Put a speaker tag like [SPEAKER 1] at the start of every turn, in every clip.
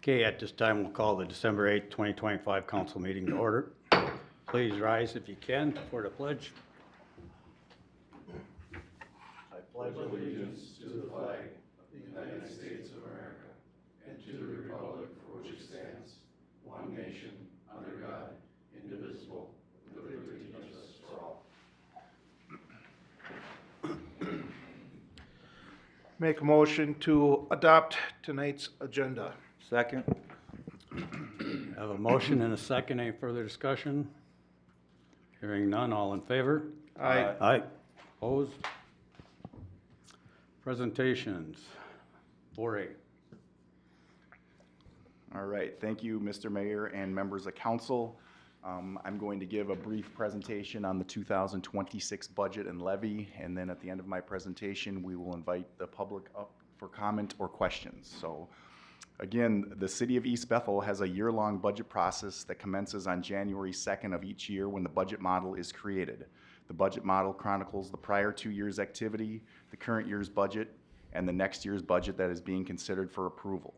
[SPEAKER 1] Okay, at this time, we'll call the December 8th, 2025 council meeting to order. Please rise if you can for the pledge. I pledge
[SPEAKER 2] Allegiance to the flag of the United States of America and to the republic for which it stands, one nation, under God, indivisible, with liberty and justice for all.
[SPEAKER 3] Make a motion to adopt tonight's agenda.
[SPEAKER 4] Second.
[SPEAKER 1] I have a motion and a second. Any further discussion? Hearing none, all in favor?
[SPEAKER 3] Aye.
[SPEAKER 1] Aye. Opposed? Presentations. 4A.
[SPEAKER 4] All right, thank you, Mr. Mayor and members of council. I'm going to give a brief presentation on the 2026 budget and levy, and then at the end of my presentation, we will invite the public up for comment or questions. So again, the City of East Bethel has a year-long budget process that commences on January 2nd of each year when the budget model is created. The budget model chronicles the prior 2 years' activity, the current year's budget, and the next year's budget that is being considered for approval.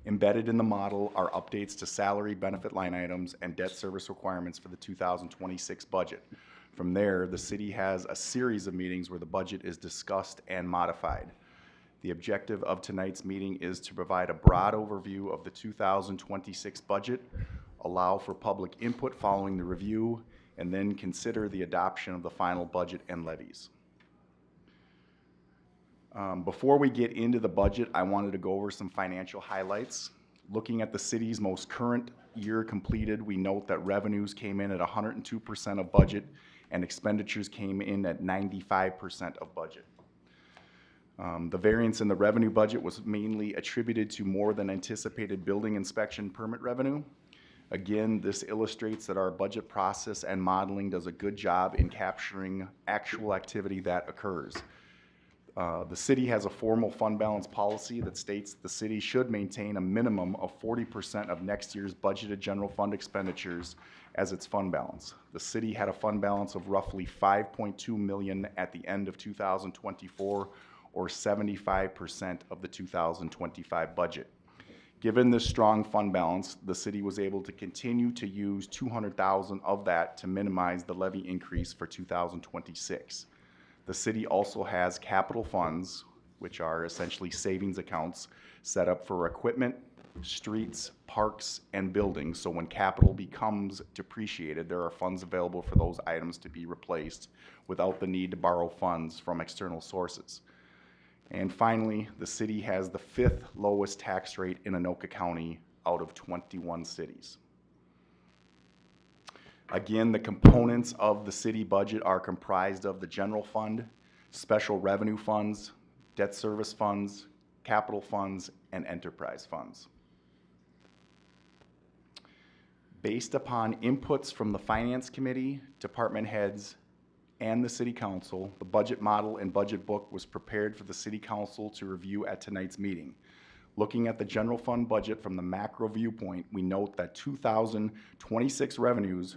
[SPEAKER 4] Embedded in the model are updates to salary, benefit line items, and debt service requirements for the 2026 budget. From there, the city has a series of meetings where the budget is discussed and modified. The objective of tonight's meeting is to provide a broad overview of the 2026 budget, allow for public input following the review, and then consider the adoption of the final budget and levies. Before we get into the budget, I wanted to go over some financial highlights. Looking at the city's most current year completed, we note that revenues came in at 102% of budget and expenditures came in at 95% of budget. The variance in the revenue budget was mainly attributed to more than anticipated building inspection permit revenue. Again, this illustrates that our budget process and modeling does a good job in capturing actual activity that occurs. The city has a formal fund balance policy that states the city should maintain a minimum of 40% of next year's budgeted general fund expenditures as its fund balance. The city had a fund balance of roughly $5.2 million at the end of 2024, or 75% of the 2025 budget. Given this strong fund balance, the city was able to continue to use $200,000 of that to minimize the levy increase for 2026. The city also has capital funds, which are essentially savings accounts, set up for equipment, streets, parks, and buildings. So when capital becomes depreciated, there are funds available for those items to be replaced without the need to borrow funds from external sources. And finally, the city has the 5th lowest tax rate in Anoka County out of 21 cities. Again, the components of the city budget are comprised of the general fund, special revenue funds, debt service funds, capital funds, and enterprise funds. Based upon inputs from the Finance Committee, department heads, and the City Council, the budget model and budget book was prepared for the City Council to review at tonight's meeting. Looking at the general fund budget from the macro viewpoint, we note that 2026 revenues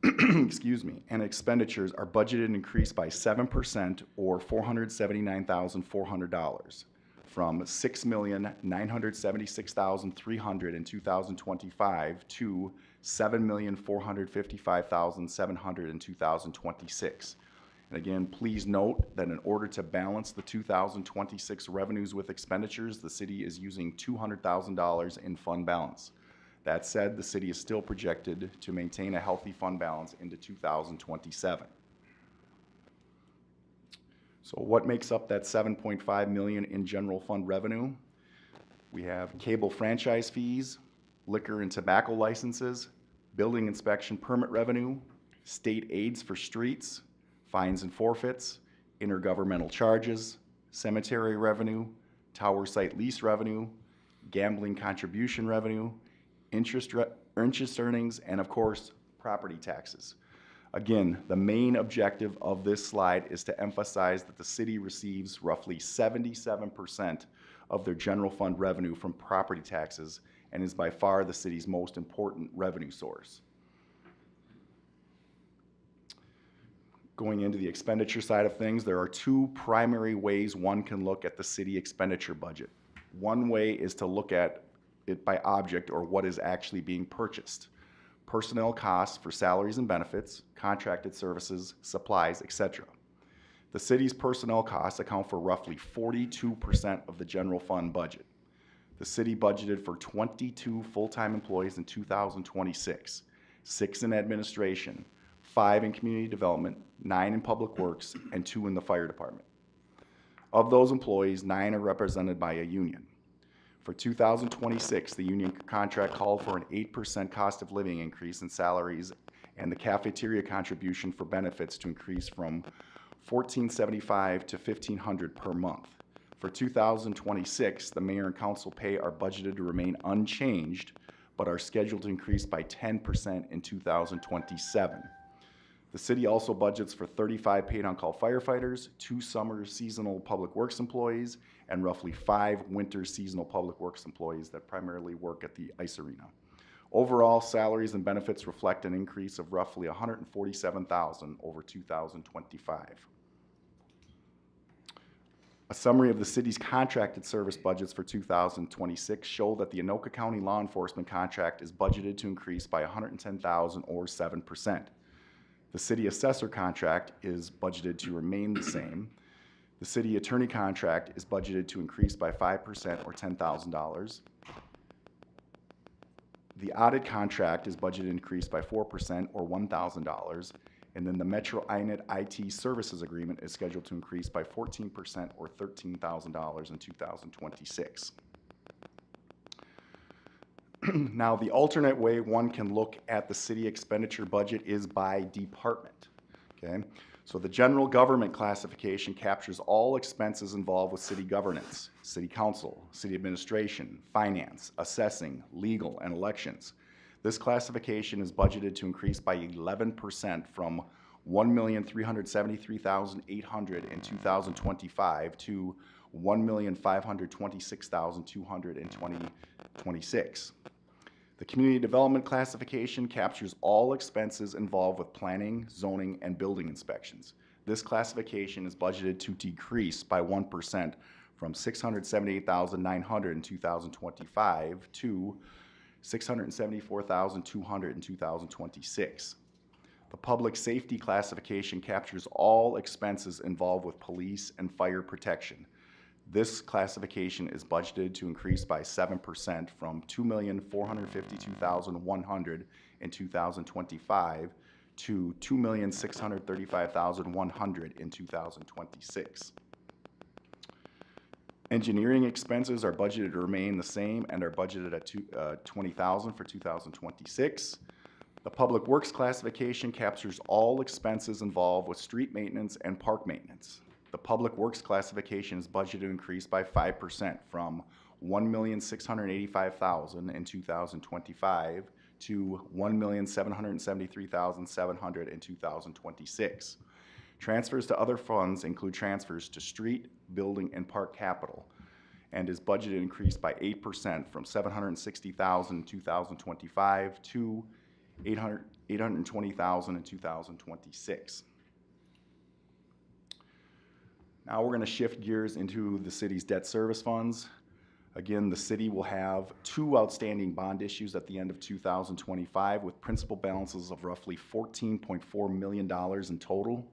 [SPEAKER 4] excuse me, and expenditures are budgeted and increased by 7% or $479,400 from $6,976,300 in 2025 to $7,455,700 in 2026. And again, please note that in order to balance the 2026 revenues with expenditures, the city is using $200,000 in fund balance. That said, the city is still projected to maintain a healthy fund balance into 2027. So what makes up that $7.5 million in general fund revenue? We have cable franchise fees, liquor and tobacco licenses, building inspection permit revenue, state aids for streets, fines and forfeits, intergovernmental charges, cemetery revenue, tower site lease revenue, gambling contribution revenue, interest earnings, and of course, property taxes. Again, the main objective of this slide is to emphasize that the city receives roughly 77% of their general fund revenue from property taxes and is by far the city's most important revenue source. Going into the expenditure side of things, there are two primary ways one can look at the city expenditure budget. One way is to look at it by object or what is actually being purchased. Personnel costs for salaries and benefits, contracted services, supplies, etc. The city's personnel costs account for roughly 42% of the general fund budget. The city budgeted for 22 full-time employees in 2026, 6 in administration, 5 in community development, 9 in public works, and 2 in the fire department. Of those employees, 9 are represented by a union. For 2026, the union contract called for an 8% cost of living increase in salaries and the cafeteria contribution for benefits to increase from $1,475 to $1,500 per month. For 2026, the mayor and council pay are budgeted to remain unchanged, but are scheduled to increase by 10% in 2027. The city also budgets for 35 paid-on-call firefighters, 2 summer seasonal public works employees, and roughly 5 winter seasonal public works employees that primarily work at the ice arena. Overall, salaries and benefits reflect an increase of roughly $147,000 over 2025. A summary of the city's contracted service budgets for 2026 show that the Anoka County Law Enforcement contract is budgeted to increase by $110,000 or 7%. The city assessor contract is budgeted to remain the same. The city attorney contract is budgeted to increase by 5% or $10,000. The audit contract is budgeted to increase by 4% or $1,000. And then the Metro INET IT services agreement is scheduled to increase by 14% or $13,000 in 2026. Now, the alternate way one can look at the city expenditure budget is by department, okay? So the general government classification captures all expenses involved with city governance, city council, city administration, finance, assessing, legal, and elections. This classification is budgeted to increase by 11% from $1,373,800 in 2025 to $1,526,200 in 2026. The community development classification captures all expenses involved with planning, zoning, and building inspections. This classification is budgeted to decrease by 1% from $678,900 in 2025 to $674,200 in 2026. The public safety classification captures all expenses involved with police and fire protection. This classification is budgeted to increase by 7% from $2,452,100 in 2025 to $2,635,100 in 2026. Engineering expenses are budgeted to remain the same and are budgeted at $20,000 for 2026. The public works classification captures all expenses involved with street maintenance and park maintenance. The public works classification is budgeted to increase by 5% from $1,685,000 in 2025 to $1,773,700 in 2026. Transfers to other funds include transfers to street, building, and park capital, and is budgeted to increase by 8% from $760,000 in 2025 to $820,000 in 2026. Now we're going to shift gears into the city's debt service funds. Again, the city will have 2 outstanding bond issues at the end of 2025 with principal balances of roughly $14.4 million in total.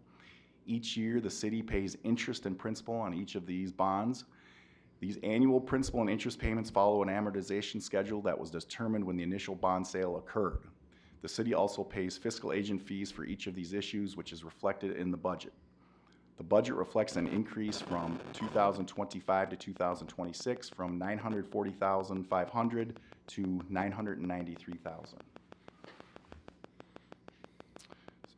[SPEAKER 4] Each year, the city pays interest and principal on each of these bonds. These annual principal and interest payments follow an amortization schedule that was determined when the initial bond sale occurred. The city also pays fiscal agent fees for each of these issues, which is reflected in the budget. The budget reflects an increase from 2025 to 2026 from $940,500 to $993,000.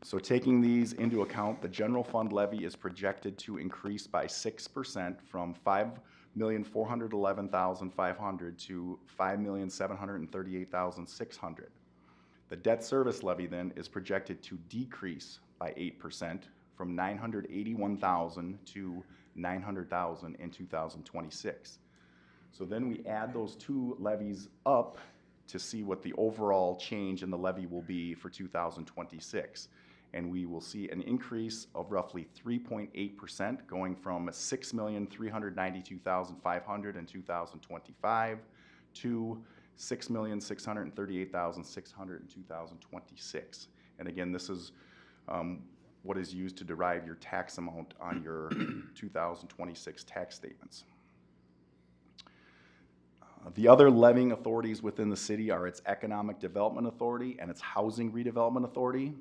[SPEAKER 4] So taking these into account, the general fund levy is projected to increase by 6% from $5,411,500 to $5,738,600. The debt service levy then is projected to decrease by 8% from $981,000 to $900,000 in 2026. So then we add those 2 levies up to see what the overall change in the levy will be for 2026. and we will see an increase of roughly 3.8%, going from 6,392,500 in 2025 to 6,638,600 in 2026. And again, this is what is used to derive your tax amount on your 2026 tax statements. The other levying authorities within the city are its Economic Development Authority and its Housing Redevelopment Authority.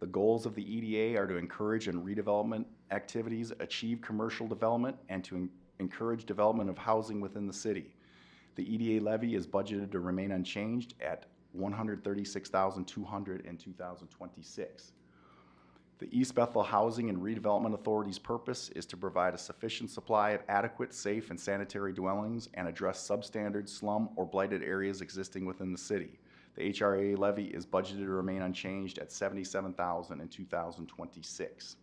[SPEAKER 4] The goals of the EDA are to encourage and redevelopment activities, achieve commercial development, and to encourage development of housing within the city. The EDA levy is budgeted to remain unchanged at $136,200 in 2026. The East Bethel Housing and Redevelopment Authority's purpose is to provide a sufficient supply of adequate, safe, and sanitary dwellings and address substandard, slum, or blighted areas existing within the city. The HRA levy is budgeted to remain unchanged at $77,000 in 2026.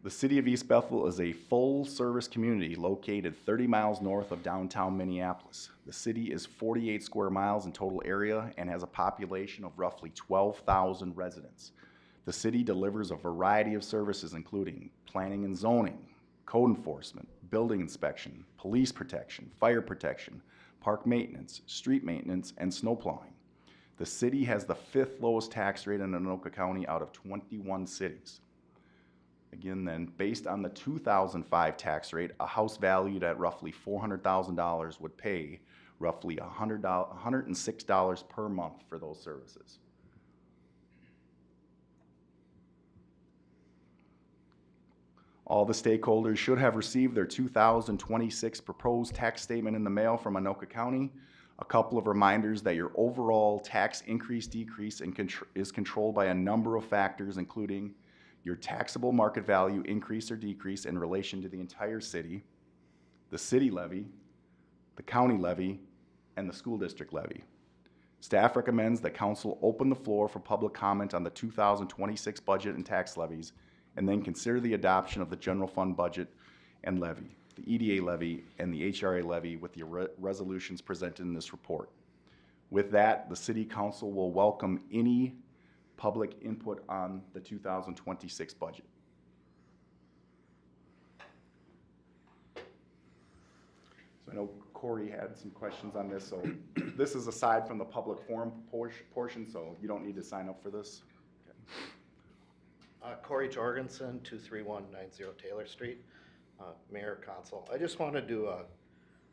[SPEAKER 4] The city of East Bethel is a full-service community located 30 miles north of downtown Minneapolis. The city is 48 square miles in total area and has a population of roughly 12,000 residents. The city delivers a variety of services including planning and zoning, code enforcement, building inspection, police protection, fire protection, park maintenance, street maintenance, and snow plowing. The city has the 5th lowest tax rate in Anoka County out of 21 cities. Again, then, based on the 2005 tax rate, a house valued at roughly $400,000 would pay roughly $106 per month for those services. All the stakeholders should have received their 2026 proposed tax statement in the mail from Anoka County. A couple of reminders that your overall tax increase, decrease, is controlled by a number of factors, including your taxable market value increase or decrease in relation to the entire city, the city levy, the county levy, and the school district levy. Staff recommends that council open the floor for public comment on the 2026 budget and tax levies, and then consider the adoption of the general fund budget and levy, the EDA levy, and the HRA levy with the resolutions presented in this report. With that, the city council will welcome any public input on the 2026 budget. So I know Corey had some questions on this, so this is aside from the public forum portion, so you don't need to sign up for this.
[SPEAKER 5] Okay. Corey Jorgensen, 23190 Taylor Street, Mayor, Council. I just wanted to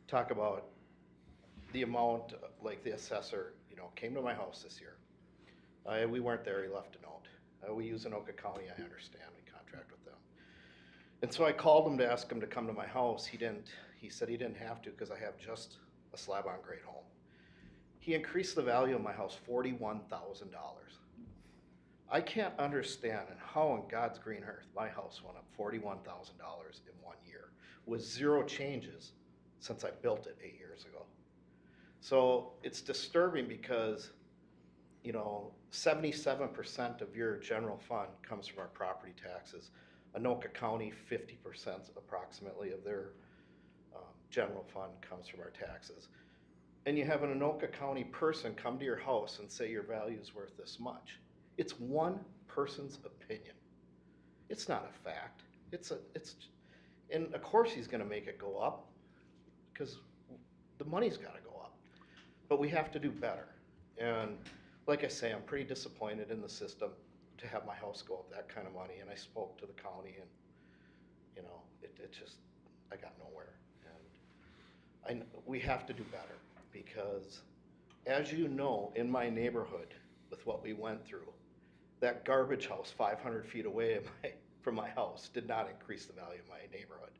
[SPEAKER 5] talk about the amount, like the assessor, came to my house this year. We weren't there, he left a note. We use Anoka County, I understand, we contract with them. And so I called him to ask him to come to my house. He said he didn't have to because I have just a slab on grade home. He increased the value of my house $41,000. I can't understand how in God's green earth my house went up $41,000 in 1 year with zero changes since I built it 8 years ago. So it's disturbing because 77% of your general fund comes from our property taxes. Anoka County, 50% approximately of their general fund comes from our taxes. And you have an Anoka County person come to your house and say your value is worth this much. It's one person's opinion. It's not a fact. And of course he's gonna make it go up because the money's gotta go up. But we have to do better. And like I say, I'm pretty disappointed in the system to have my house go up that kind of money. And I spoke to the county and, it just, I got nowhere. And we have to do better because as you know, in my neighborhood with what we went through, that garbage house 500 feet away from my house did not increase the value of my neighborhood.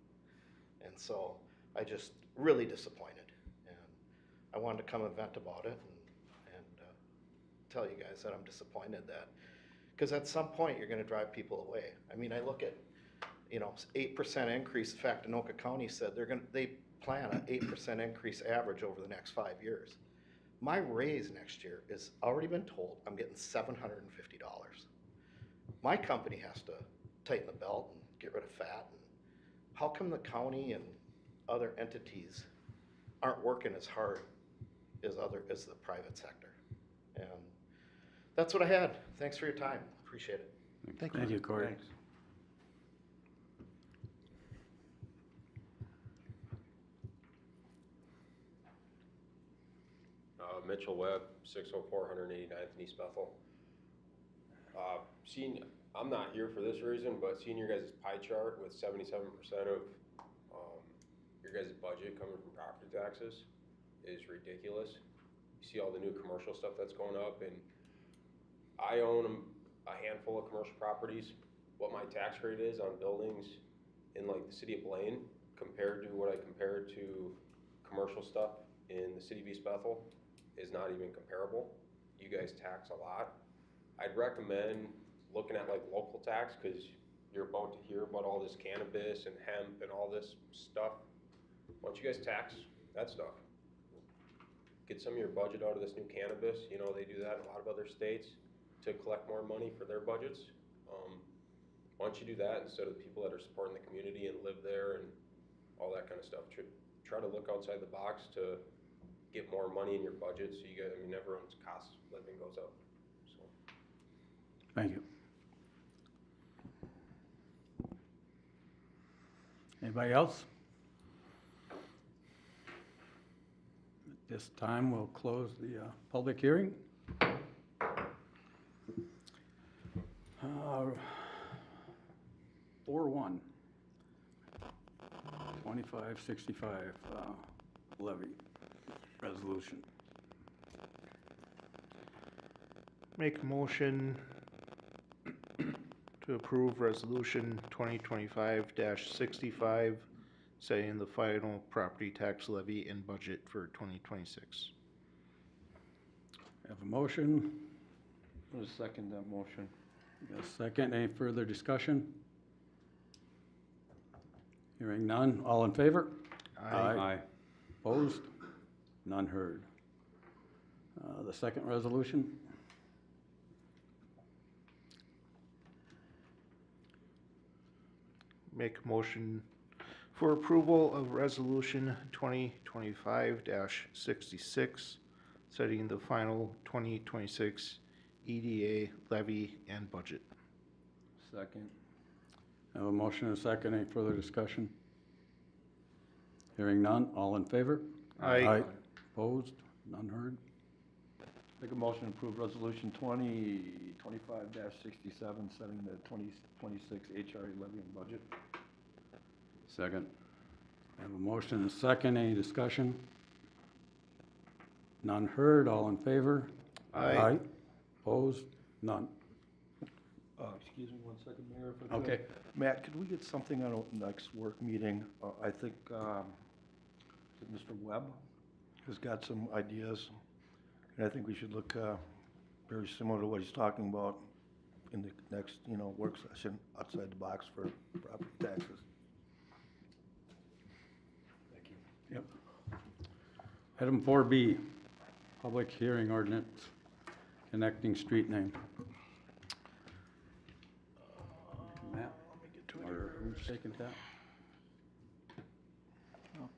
[SPEAKER 5] And so I just really disappointed. And I wanted to come and vent about it and tell you guys that I'm disappointed that, because at some point you're gonna drive people away. I mean, I look at, 8% increase. In fact, Anoka County said they plan an 8% increase average over the next 5 years. My raise next year is already been told I'm getting $750. My company has to tighten the belt and get rid of fat. And how come the county and other entities aren't working as hard as the private sector? And That's what I had. Thanks for your time. Appreciate it.
[SPEAKER 1] Thank you, Corey.
[SPEAKER 6] Mitchell Webb, 604 189th in East Bethel. I'm not here for this reason, but seeing your guys' pie chart with 77% of your guys' budget coming from property taxes is ridiculous. You see all the new commercial stuff that's going up, and I own a handful of commercial properties. What my tax rate is on buildings in like the city of Blaine compared to what I compare to commercial stuff in the city of East Bethel is not even comparable. You guys tax a lot. I'd recommend looking at like local tax, because you're about to hear about all this cannabis and hemp and all this stuff. Why don't you guys tax that stuff? Get some of your budget out of this new cannabis. You know, they do that in a lot of other states to collect more money for their budgets. Why don't you do that instead of the people that are supporting the community and live there and all that kind of stuff? Try to look outside the box to get more money in your budget, so you guys, I mean, everyone's cost of living goes up. So.
[SPEAKER 1] Thank you. Anybody else? At this time, we'll close the public hearing. 4-1, 2565 levy resolution.
[SPEAKER 3] Make a motion to approve resolution 2025-65, setting the final property tax levy and budget for 2026.
[SPEAKER 1] Have a motion,
[SPEAKER 7] I'll second that motion.
[SPEAKER 1] a second. Any further discussion? Hearing none. All in favor?
[SPEAKER 7] Aye.
[SPEAKER 1] Opposed? None heard. The second resolution?
[SPEAKER 3] Make a motion for approval of resolution 2025-66, setting the final 2026 EDA levy and budget.
[SPEAKER 7] Second.
[SPEAKER 1] Have a motion and a second. Any further discussion? Hearing none. All in favor?
[SPEAKER 3] Aye.
[SPEAKER 1] Opposed? None heard.
[SPEAKER 7] Make a motion to approve resolution 2025-67, setting the 2026 HRA levy and budget.
[SPEAKER 1] Second. Have a motion and a second. Any discussion? None heard. All in favor?
[SPEAKER 3] Aye.
[SPEAKER 1] Opposed? None.
[SPEAKER 7] Excuse me 1 second, Mayor, if I could.
[SPEAKER 1] Okay.
[SPEAKER 7] Matt, could we get something on a next work meeting? I think Mr. Webb has got some ideas, and I think we should look very similar to what he's talking about in the next, work session outside the box for property taxes. Thank you.
[SPEAKER 1] Yep. Item 4B, public hearing ordinance, connecting street name. Matt, or who's taking that?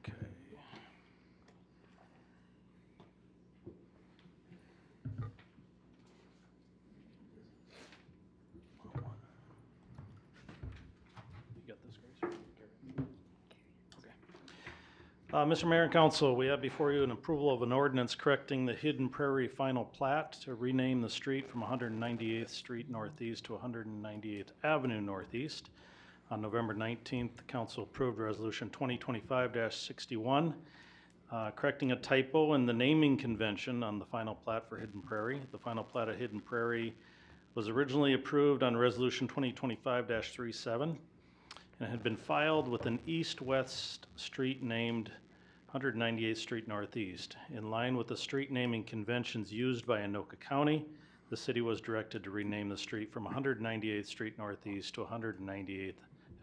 [SPEAKER 7] Okay.
[SPEAKER 8] Mr. Mayor and Council, we have before you an approval of an ordinance correcting the Hidden Prairie final plat to rename the street from 198th Street Northeast to 198th Avenue Northeast. On November 19th, the council approved resolution 2025-61, correcting a typo in the naming convention on the final plat for Hidden Prairie. The final plat of Hidden Prairie was originally approved on resolution 2025-37 and had been filed with an east-west street named 198th Street Northeast. In line with the street naming conventions used by Anoka County, the city was directed to rename the street from 198th Street Northeast to 198th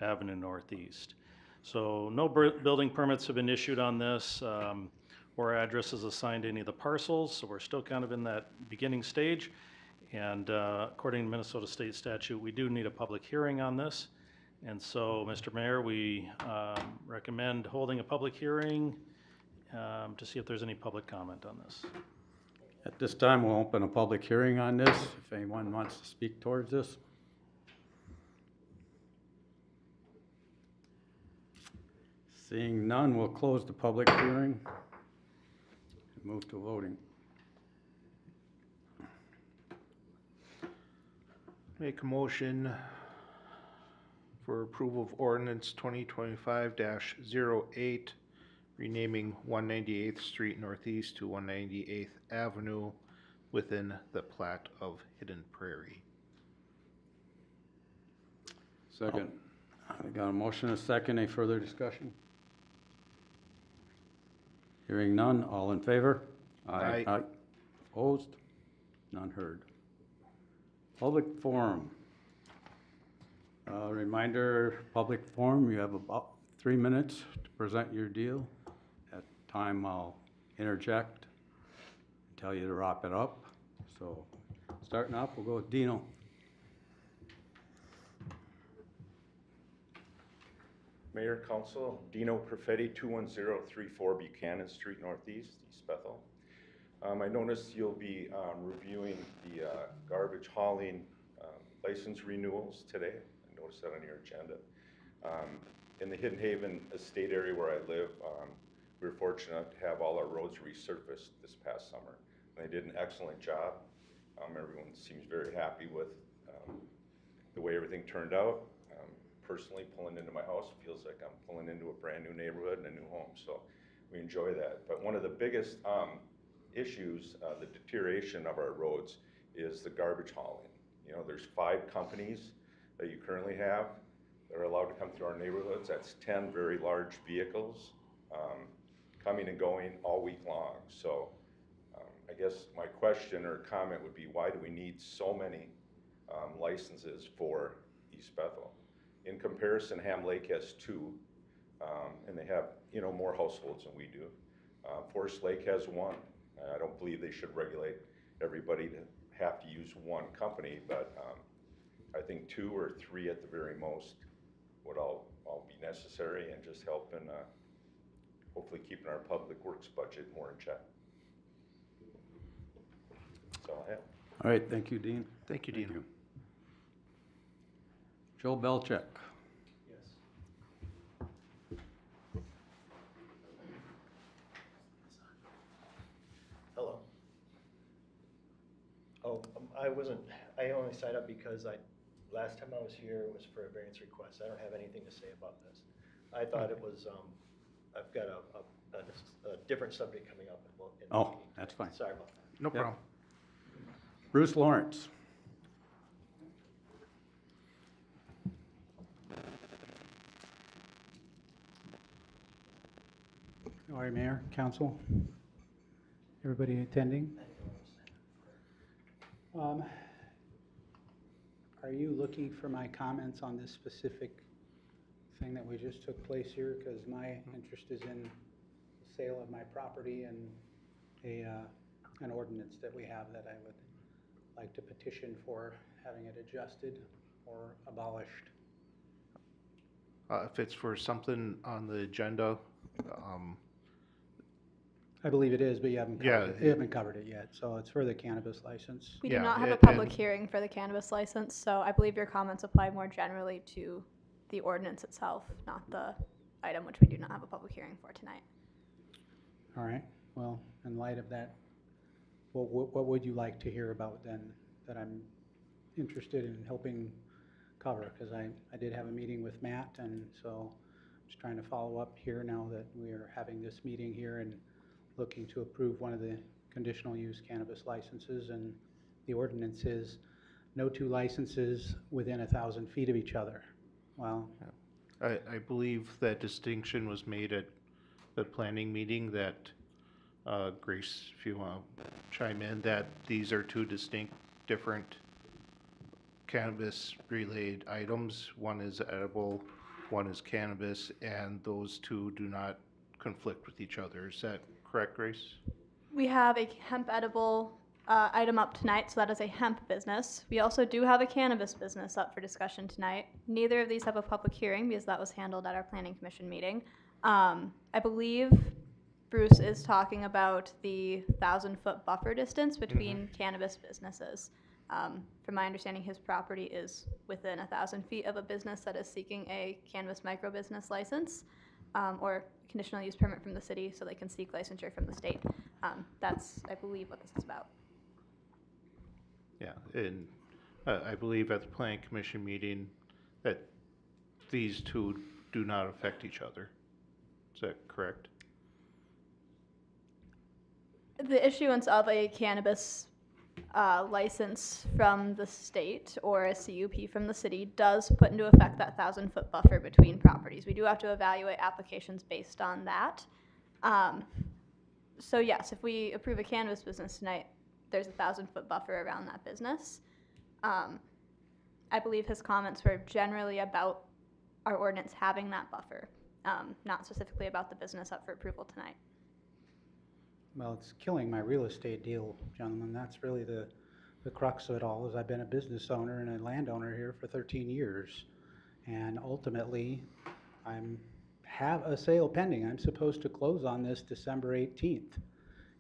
[SPEAKER 8] Avenue Northeast. So no building permits have been issued on this or addresses assigned to any of the parcels, so we're still kind of in that beginning stage. And according to Minnesota State statute, we do need a public hearing on this. And so, Mr. Mayor, we recommend holding a public hearing to see if there's any public comment on this.
[SPEAKER 1] At this time, we'll open a public hearing on this, if anyone wants to speak towards this. Seeing none, we'll close the public hearing and move to voting.
[SPEAKER 3] Make a motion for approval of ordinance 2025-08, renaming 198th Street Northeast to 198th Avenue within the plat of Hidden Prairie.
[SPEAKER 1] Second. I got a motion and a second. Any further discussion? Hearing none, all in favor?
[SPEAKER 3] Aye.
[SPEAKER 1] Aye. Opposed? None heard. Public forum. Reminder, public forum, you have about 3 minutes to present your deal. At time, I'll interject and tell you to wrap it up. So, starting off, we'll go with Dino.
[SPEAKER 9] Mayor, Council, Dino Perfetti, 21034 Buchanan Street Northeast, East Bethel. I noticed you'll be reviewing the garbage hauling license renewals today. I noticed that on your agenda. In the Hidden Haven estate area where I live, we were fortunate to have all our roads resurfaced this past summer. And they did an excellent job. Everyone seems very happy with the way everything turned out. Personally, pulling into my house feels like I'm pulling into a brand new neighborhood and a new home, so we enjoy that. But one of the biggest issues, the deterioration of our roads, is the garbage hauling. You know, there's 5 companies that you currently have that are allowed to come through our neighborhoods. That's 10 very large vehicles coming and going all week long. So I guess my question or comment would be, why do we need so many licenses for East Bethel? In comparison, Ham Lake has 2, and they have, you know, more households than we do. Forest Lake has 1. I don't believe they should regulate everybody to have to use one company, but I think 2 or 3 at the very most would all be necessary and just help in hopefully keeping our public works budget more in check. That's all I have.
[SPEAKER 1] All right, thank you, Dean.
[SPEAKER 3] Thank you, Dino.
[SPEAKER 1] Joe Belcheck.
[SPEAKER 10] Yes. Hello. Oh, I only signed up because last time I was here was for a variance request. I don't have anything to say about this. I thought it was, I've got a different subject coming up. In the
[SPEAKER 1] Oh,
[SPEAKER 10] meeting.
[SPEAKER 1] that's fine.
[SPEAKER 10] Sorry about that.
[SPEAKER 3] No
[SPEAKER 1] Yep.
[SPEAKER 3] problem.
[SPEAKER 1] Bruce Lawrence.
[SPEAKER 11] All right, Mayor, Council, everybody attending. Are you looking for my comments on this specific thing that we just took place here? Because my interest is in the sale of my property and an ordinance that we have that I would like to petition for having it adjusted or abolished.
[SPEAKER 3] If it's for something on the agenda,
[SPEAKER 11] I believe it is, but you haven't
[SPEAKER 3] Yeah.
[SPEAKER 11] covered it. You haven't covered it yet, so it's for the cannabis license.
[SPEAKER 12] We do
[SPEAKER 3] Yeah,
[SPEAKER 12] not have a
[SPEAKER 3] and-
[SPEAKER 12] public hearing for the cannabis license, so I believe your comments apply more generally to the ordinance itself, not the item which we do not have a public hearing for tonight.
[SPEAKER 11] All right, well, in light of that, what would you like to hear about then that I'm interested in helping cover? Because I did have a meeting with Matt, and so I'm just trying to follow up here now that we are having this meeting here and looking to approve one of the conditional use cannabis licenses, and the ordinance is no 2 licenses within 1,000 feet of each other. Well,
[SPEAKER 3] I believe that distinction was made at the planning meeting that, Grace, if you want to chime in, that these are 2 distinct, different cannabis-related items. One is edible, one is cannabis, and those 2 do not conflict with each other. Is that correct, Grace?
[SPEAKER 12] We have a hemp edible item up tonight, so that is a hemp business. We also do have a cannabis business up for discussion tonight. Neither of these have a public hearing because that was handled at our planning commission meeting. I believe Bruce is talking about the 1,000-foot buffer distance between cannabis businesses. From my understanding, his property is within 1,000 feet of a business that is seeking a cannabis micro-business license, or conditional use permit from the city, so they can seek licensure from the state. That's, I believe, what this is about.
[SPEAKER 3] Yeah, and I believe at the planning commission meeting that these two do not affect each other. Is that correct?
[SPEAKER 12] The issuance of a cannabis license from the state or a CUP from the city does put into effect that 1,000-foot buffer between properties. We do have to evaluate applications based on that. So yes, if we approve a cannabis business tonight, there's a 1,000-foot buffer around that business. I believe his comments were generally about our ordinance having that buffer, not specifically about the business up for approval tonight.
[SPEAKER 11] Well, it's killing my real estate deal, gentlemen. That's really the crux of it all, is I've been a business owner and a landowner here for 13 years. And ultimately, have a sale pending. I'm supposed to close on this December 18th.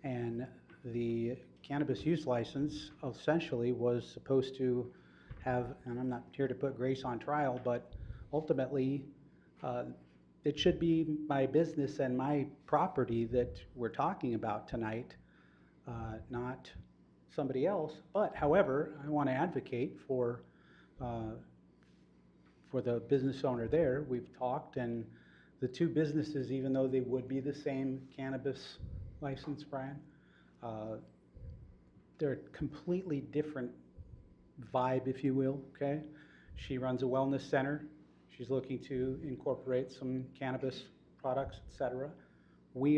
[SPEAKER 11] And the cannabis use license essentially was supposed to have, and I'm not here to put Grace on trial, but ultimately, it should be my business and my property that we're talking about tonight, not somebody else. But however, I want to advocate for the business owner there. We've talked, and the two businesses, even though they would be the same cannabis license, Brian, they're a completely different vibe, if you will, okay? She runs a wellness center. She's looking to incorporate some cannabis products, et cetera. We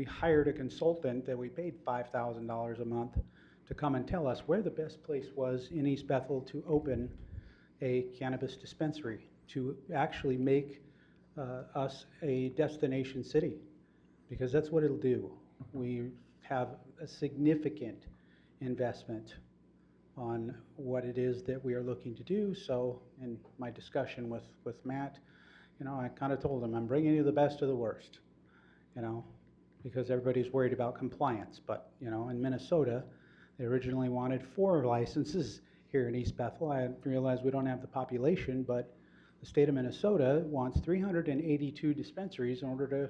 [SPEAKER 11] hired a consultant that we paid $5,000 a month to come and tell us where the best place was in East Bethel to open a cannabis dispensary, to actually make us a destination city, because that's what it'll do. We have a significant investment on what it is that we are looking to do. So in my discussion with Matt, I kind of told him, I'm bringing you the best of the worst, because everybody's worried about compliance. But, in Minnesota, they originally wanted 4 licenses here in East Bethel. I realize we don't have the population, but the state of Minnesota wants 382 dispensaries in order to,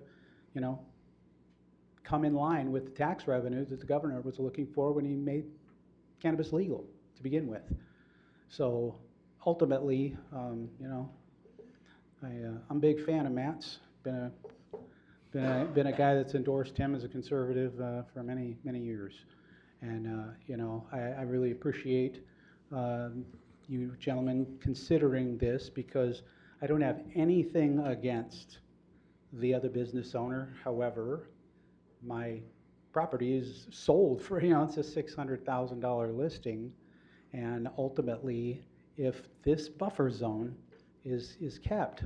[SPEAKER 11] come in line with the tax revenue that the governor was looking for when he made cannabis legal to begin with. So ultimately, I'm a big fan of Matt's. Been a guy that's endorsed him as a conservative for many years, and I really appreciate you gentlemen considering this, because I don't have anything against the other business owner. However, my property is sold for, it's a $600,000 listing. And ultimately, if this buffer zone is kept,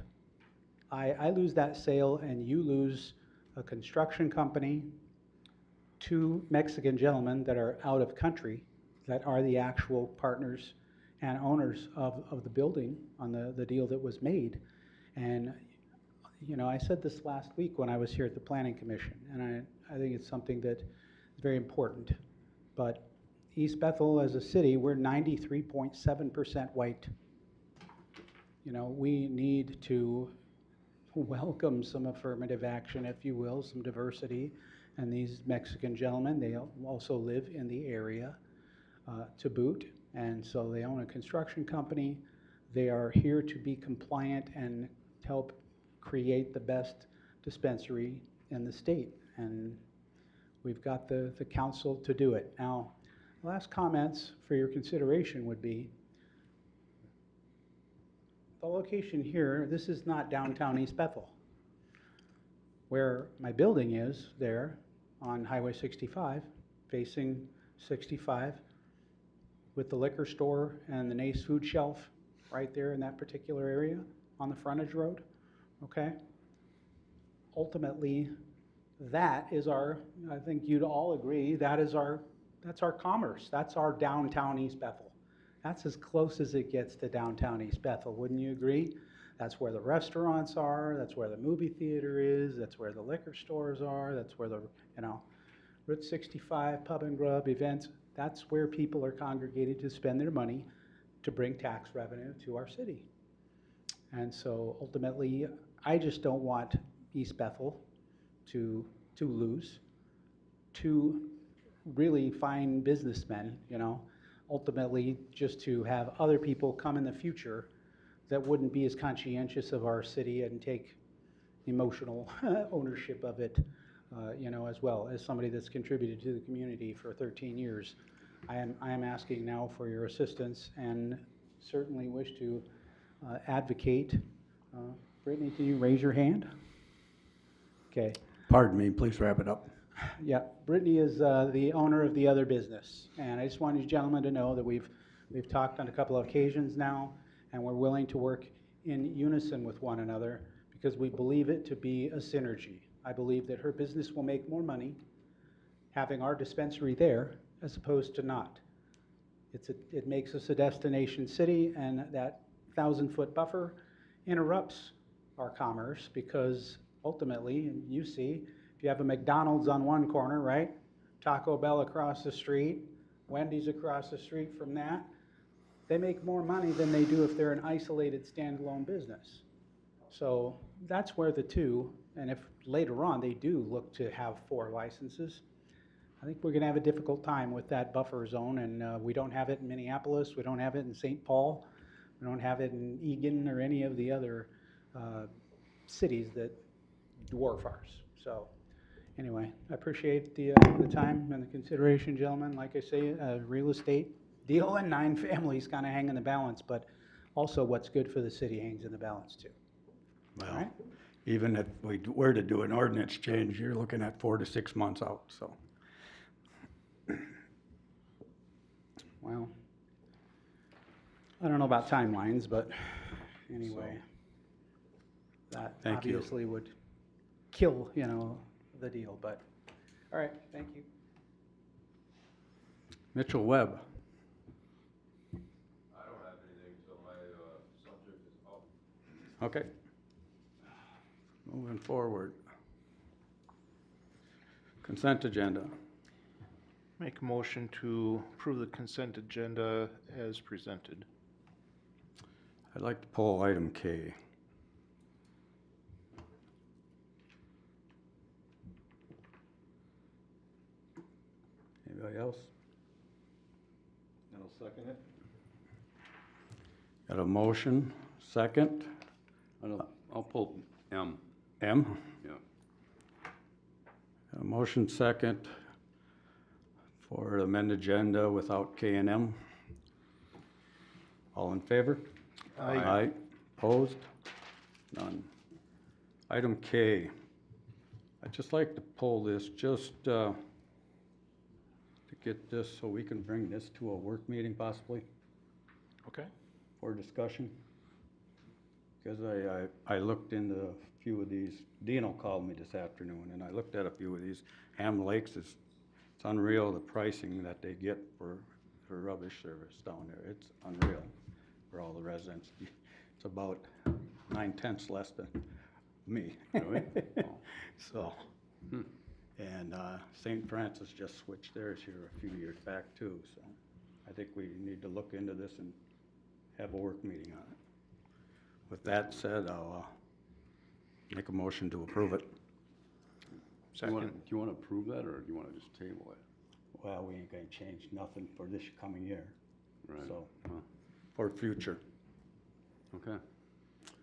[SPEAKER 11] I lose that sale and you lose a construction company, 2 Mexican gentlemen that are out of country, that are the actual partners and owners of the building on the deal that was made. And, I said this last week when I was here at the Planning Commission, and I think it's something that is very important. But East Bethel as a city, we're 93.7% white. We need to welcome some affirmative action, if you will, some diversity. And these Mexican gentlemen, they also live in the area to boot. And so they own a construction company. They are here to be compliant and help create the best dispensary in the state. And we've got the council to do it. Now, the last comments for your consideration would be, the location here, this is not downtown East Bethel. Where my building is there on Highway 65, facing 65, with the liquor store and the Nace food shelf right there in that particular area on the frontage road, okay? Ultimately, that is I think you'd all agree, that's our commerce. That's our downtown East Bethel. That's as close as it gets to downtown East Bethel, wouldn't you agree? That's where the restaurants are, that's where the movie theater is, that's where the liquor stores are, that's where the, you know, Route 65, pub and grub, events, that's where people are congregated to spend their money to bring tax revenue to our city. And so ultimately, I just don't want East Bethel to lose to really fine businessmen, you know, ultimately just to have other people come in the future that wouldn't be as conscientious of our city and take emotional ownership of it, you know, as well as somebody that's contributed to the community for 13 years. I am asking now for your assistance and certainly wish to advocate. Brittany, can you raise your hand? Okay.
[SPEAKER 1] Pardon me, please wrap it up.
[SPEAKER 11] Yeah, Brittany is the owner of the other business, and I just wanted you gentlemen to know that we've talked on a couple of occasions now, and we're willing to work in unison with one another because we believe it to be a synergy. I believe that her business will make more money having our dispensary there as opposed to not. It makes us a destination city, and that 1,000-foot buffer interrupts our commerce because ultimately, and you see, if you have a McDonald's on one corner, right? Taco Bell across the street, Wendy's across the street from that, they make more money than they do if they're an isolated standalone business. So that's where the two, and if later on they do look to have 4 licenses, I think we're going to have a difficult time with that buffer zone, and we don't have it in Minneapolis, we don't have it in St. Paul, we don't have it in Egan or any of the other cities that dwarf ours. So anyway, I appreciate the time and the consideration, gentlemen. Like I say, real estate deal and 9 families kind of hang in the balance, but also what's good for the city hangs in the balance too. All
[SPEAKER 1] Well,
[SPEAKER 11] right?
[SPEAKER 1] even if we were to do an ordinance change, you're looking at 4 to 6 months out, so.
[SPEAKER 11] Well, I don't know about timelines, but anyway, that
[SPEAKER 1] Thank you.
[SPEAKER 11] obviously would kill, you know, the deal, but, all right, thank you.
[SPEAKER 1] Mitchell Webb.
[SPEAKER 6] I don't have anything until my, subject is up.
[SPEAKER 1] Okay. Moving forward. Consent agenda.
[SPEAKER 3] Make a motion to approve the consent agenda as presented.
[SPEAKER 1] I'd like to pull item K. Anybody else?
[SPEAKER 7] I'll second it.
[SPEAKER 1] Got a motion, second.
[SPEAKER 2] I'll pull M.
[SPEAKER 1] M?
[SPEAKER 2] Yeah.
[SPEAKER 1] A motion, second for amended agenda without K and M. All in favor?
[SPEAKER 3] Aye.
[SPEAKER 1] Aye. Opposed? None. Item K. I'd just like to pull this just to get this so we can bring this to a work meeting possibly
[SPEAKER 8] Okay.
[SPEAKER 1] for discussion. Because I looked into a few of these. Dino called me this afternoon and I looked at a few of these. Ham Lakes it's unreal the pricing that they get for rubbish service down there. It's unreal for all the residents. It's about 9/10 less than me.
[SPEAKER 2] Really?
[SPEAKER 1] So, and St. Francis just switched theirs here a few years back too. So I think we need to look into this and have a work meeting on it. With that said, I'll make a motion to approve it.
[SPEAKER 2] Do you want to approve that, or do you want to just table it?
[SPEAKER 1] Well, we ain't gonna change nothing for this coming year,
[SPEAKER 2] Right.
[SPEAKER 1] so,
[SPEAKER 2] Huh.
[SPEAKER 1] for future.
[SPEAKER 2] Okay.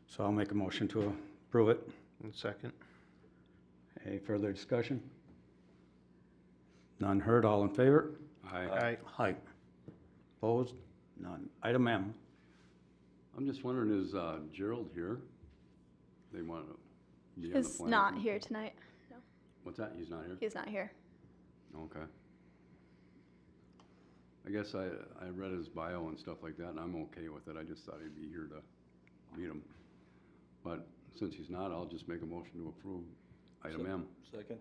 [SPEAKER 1] So I'll make a motion to approve it.
[SPEAKER 3] And second.
[SPEAKER 1] Any further discussion? None heard, all in favor?
[SPEAKER 3] Aye.
[SPEAKER 1] Aye. Opposed? None. Item M.
[SPEAKER 2] I'm just wondering, is Gerald here? They want to be on the
[SPEAKER 12] He's
[SPEAKER 2] plan.
[SPEAKER 12] not here tonight. No,
[SPEAKER 2] What's that? He's not here?
[SPEAKER 12] he's not here.
[SPEAKER 2] Okay. I guess I read his bio and stuff like that, and I'm okay with it. I just thought he'd be here to meet him. But since he's not, I'll just make a motion to approve item M.
[SPEAKER 7] Second?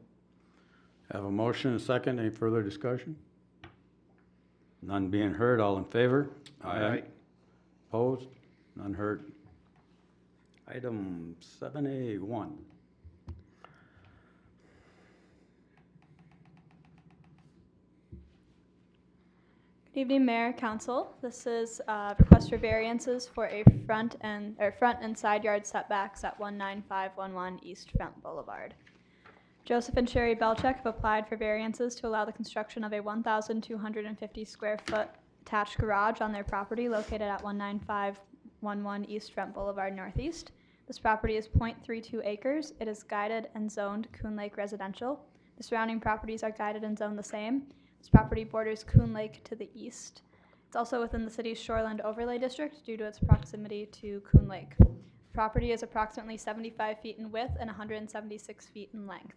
[SPEAKER 1] Have a motion, and a second. Any further discussion? None being heard, all in favor?
[SPEAKER 2] Aye.
[SPEAKER 1] Opposed? None heard. Item 7A1.
[SPEAKER 12] Good evening, Mayor, Council. This is a request for variances for a front and side yard setbacks at 19511 East Front Boulevard. Joseph and Sherry Belcheck have applied for variances to allow the construction of a 1,250 square foot attached garage on their property located at 19511 East Front Boulevard Northeast. This property is 0.32 acres. It is guided and zoned Coon Lake Residential. The surrounding properties are guided and zoned the same. This property borders Coon Lake to the east. It's also within the city's Shoreland Overlay District due to its proximity to Coon Lake. The property is approximately 75 feet in width and 176 feet in length.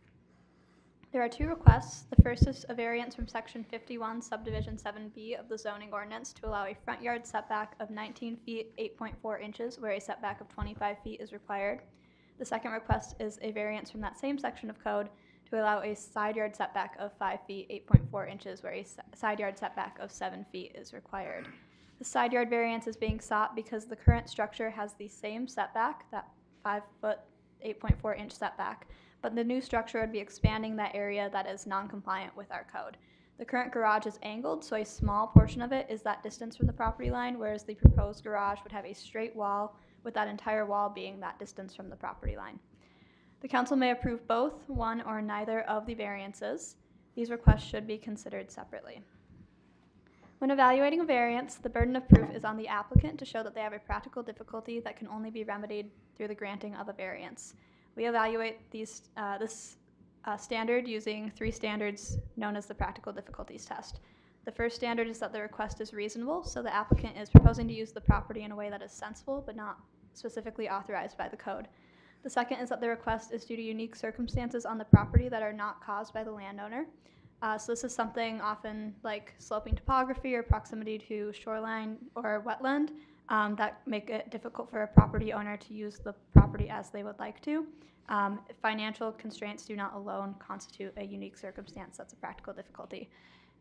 [SPEAKER 12] There are two requests. The first is a variance from Section 51, Subdivision 7B of the zoning ordinance to allow a front yard setback of 19 feet, 8.4 inches, where a setback of 25 feet is required. The second request is a variance from that same section of code to allow a side yard setback of 5 feet, 8.4 inches, where a side yard setback of 7 feet is required. The side yard variance is being sought because the current structure has the same setback, that 5 foot, 8.4 inch setback, but the new structure would be expanding that area that is non-compliant with our code. The current garage is angled, so a small portion of it is that distance from the property line, whereas the proposed garage would have a straight wall, with that entire wall being that distance from the property line. The council may approve both, one or neither of the variances. These requests should be considered separately. When evaluating a variance, the burden of proof is on the applicant to show that they have a practical difficulty that can only be remedied through the granting of a variance. We evaluate this standard using three standards known as the practical difficulties test. The first standard is that the request is reasonable, so the applicant is proposing to use the property in a way that is sensible but not specifically authorized by the code. The second is that the request is due to unique circumstances on the property that are not caused by the landowner. So this is something often like sloping topography or proximity to shoreline or wetland that make it difficult for a property owner to use the property as they would like to. Financial constraints do not alone constitute a unique circumstance that's a practical difficulty.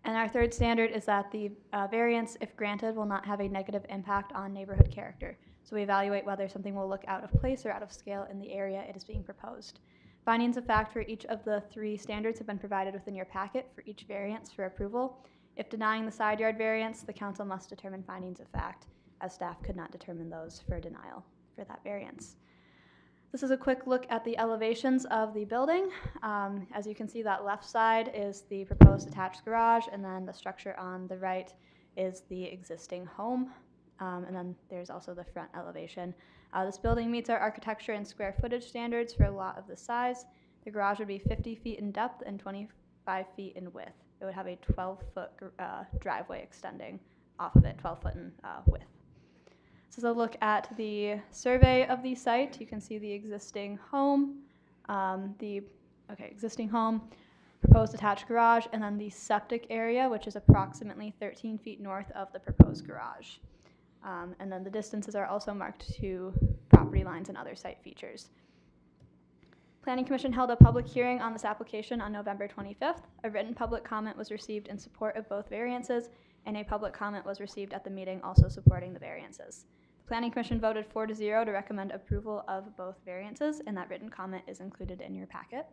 [SPEAKER 12] And our third standard is that the variance, if granted, will not have a negative impact on neighborhood character. So we evaluate whether something will look out of place or out of scale in the area it is being proposed. Findings of fact for each of the three standards have been provided within your packet for each variance for approval. If denying the side yard variance, the council must determine findings of fact, as staff could not determine those for denial for that variance. This is a quick look at the elevations of the building. As you can see, that left side is the proposed attached garage, and then the structure on the right is the existing home. And then there's also the front elevation. This building meets our architecture and square footage standards for a lot of the size. The garage would be 50 feet in depth and 25 feet in width. It would have a 12-foot driveway extending off of it, 12 foot in width. This is a look at the survey of the site. You can see the existing home, existing home, proposed attached garage, and then the septic area, which is approximately 13 feet north of the proposed garage. And then the distances are also marked to property lines and other site features. Planning Commission held a public hearing on this application on November 25th. A written public comment was received in support of both variances, and a public comment was received at the meeting also supporting the variances. The Planning Commission voted 4-0 to recommend approval of both variances, and that written comment is included in your packet.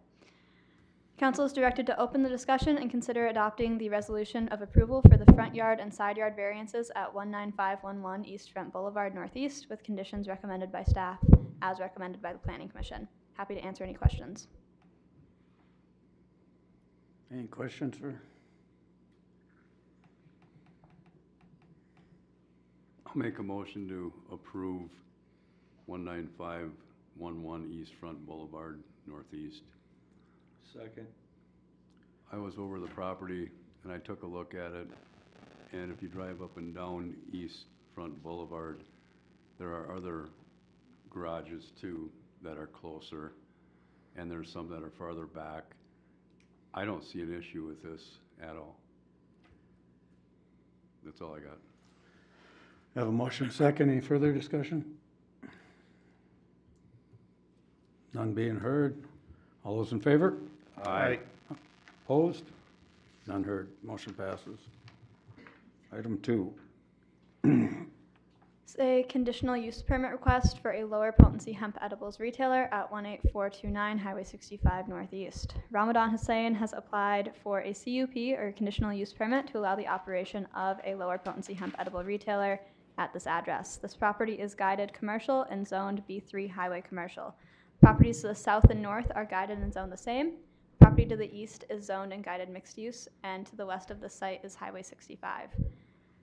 [SPEAKER 12] Council is directed to open the discussion and consider adopting the resolution of approval for the front yard and side yard variances at 19511 East Front Boulevard Northeast with conditions recommended by staff as recommended by the Planning Commission. Happy to answer any questions.
[SPEAKER 1] Any questions for? I'll make a motion to approve 19511 East Front Boulevard Northeast.
[SPEAKER 7] Second.
[SPEAKER 1] I was over the property and I took a look at it, and if you drive up and down East Front Boulevard, there are other garages too that are closer, and there's some that are farther back. I don't see an issue with this at all. That's all I got.
[SPEAKER 7] Have a motion second. Any further discussion? None being heard. All those in favor?
[SPEAKER 3] Aye.
[SPEAKER 7] Opposed? None heard. Motion passes. Item 2.
[SPEAKER 12] It's a conditional use permit request for a lower potency hemp edibles retailer at 18429 Highway 65 Northeast. Ramadan Hussein has applied for a CUP, or conditional use permit, to allow the operation of a lower potency hemp edible retailer at this address. This property is guided commercial and zoned B3 highway commercial. Properties to the south and north are guided and zoned the same. Property to the east is zoned and guided mixed use, and to the west of the site is Highway 65.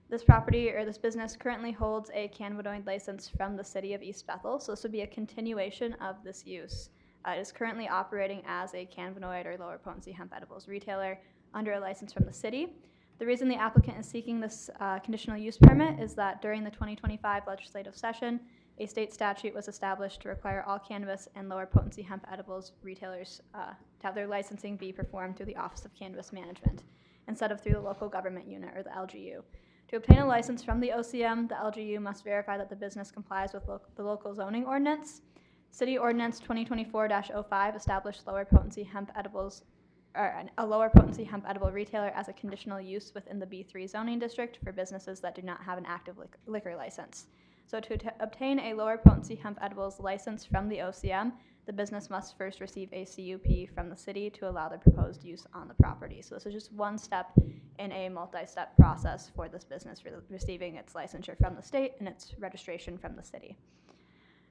[SPEAKER 12] This property, or this business, currently holds a cannabinoid license from the city of East Bethel, so this would be a continuation of this use. It is currently operating as a cannabinoid or lower potency hemp edibles retailer under a license from the city. The reason the applicant is seeking this conditional use permit is that during the 2025 legislative session, a state statute was established to require all cannabis and lower potency hemp edibles retailers to have their licensing be performed through the Office of Cannabis Management instead of through the local government unit, or the LGU. To obtain a license from the OCM, the LGU must verify that the business complies with the local zoning ordinance. City Ordinance 2024-05 established lower potency hemp edibles, or a lower potency hemp edible retailer as a conditional use within the B3 zoning district for businesses that do not have an active liquor license. So to obtain a lower potency hemp edibles license from the OCM, the business must first receive a CUP from the city to allow the proposed use on the property. So this is just one step in a multi-step process for this business receiving its licensure from the state and its registration from the city.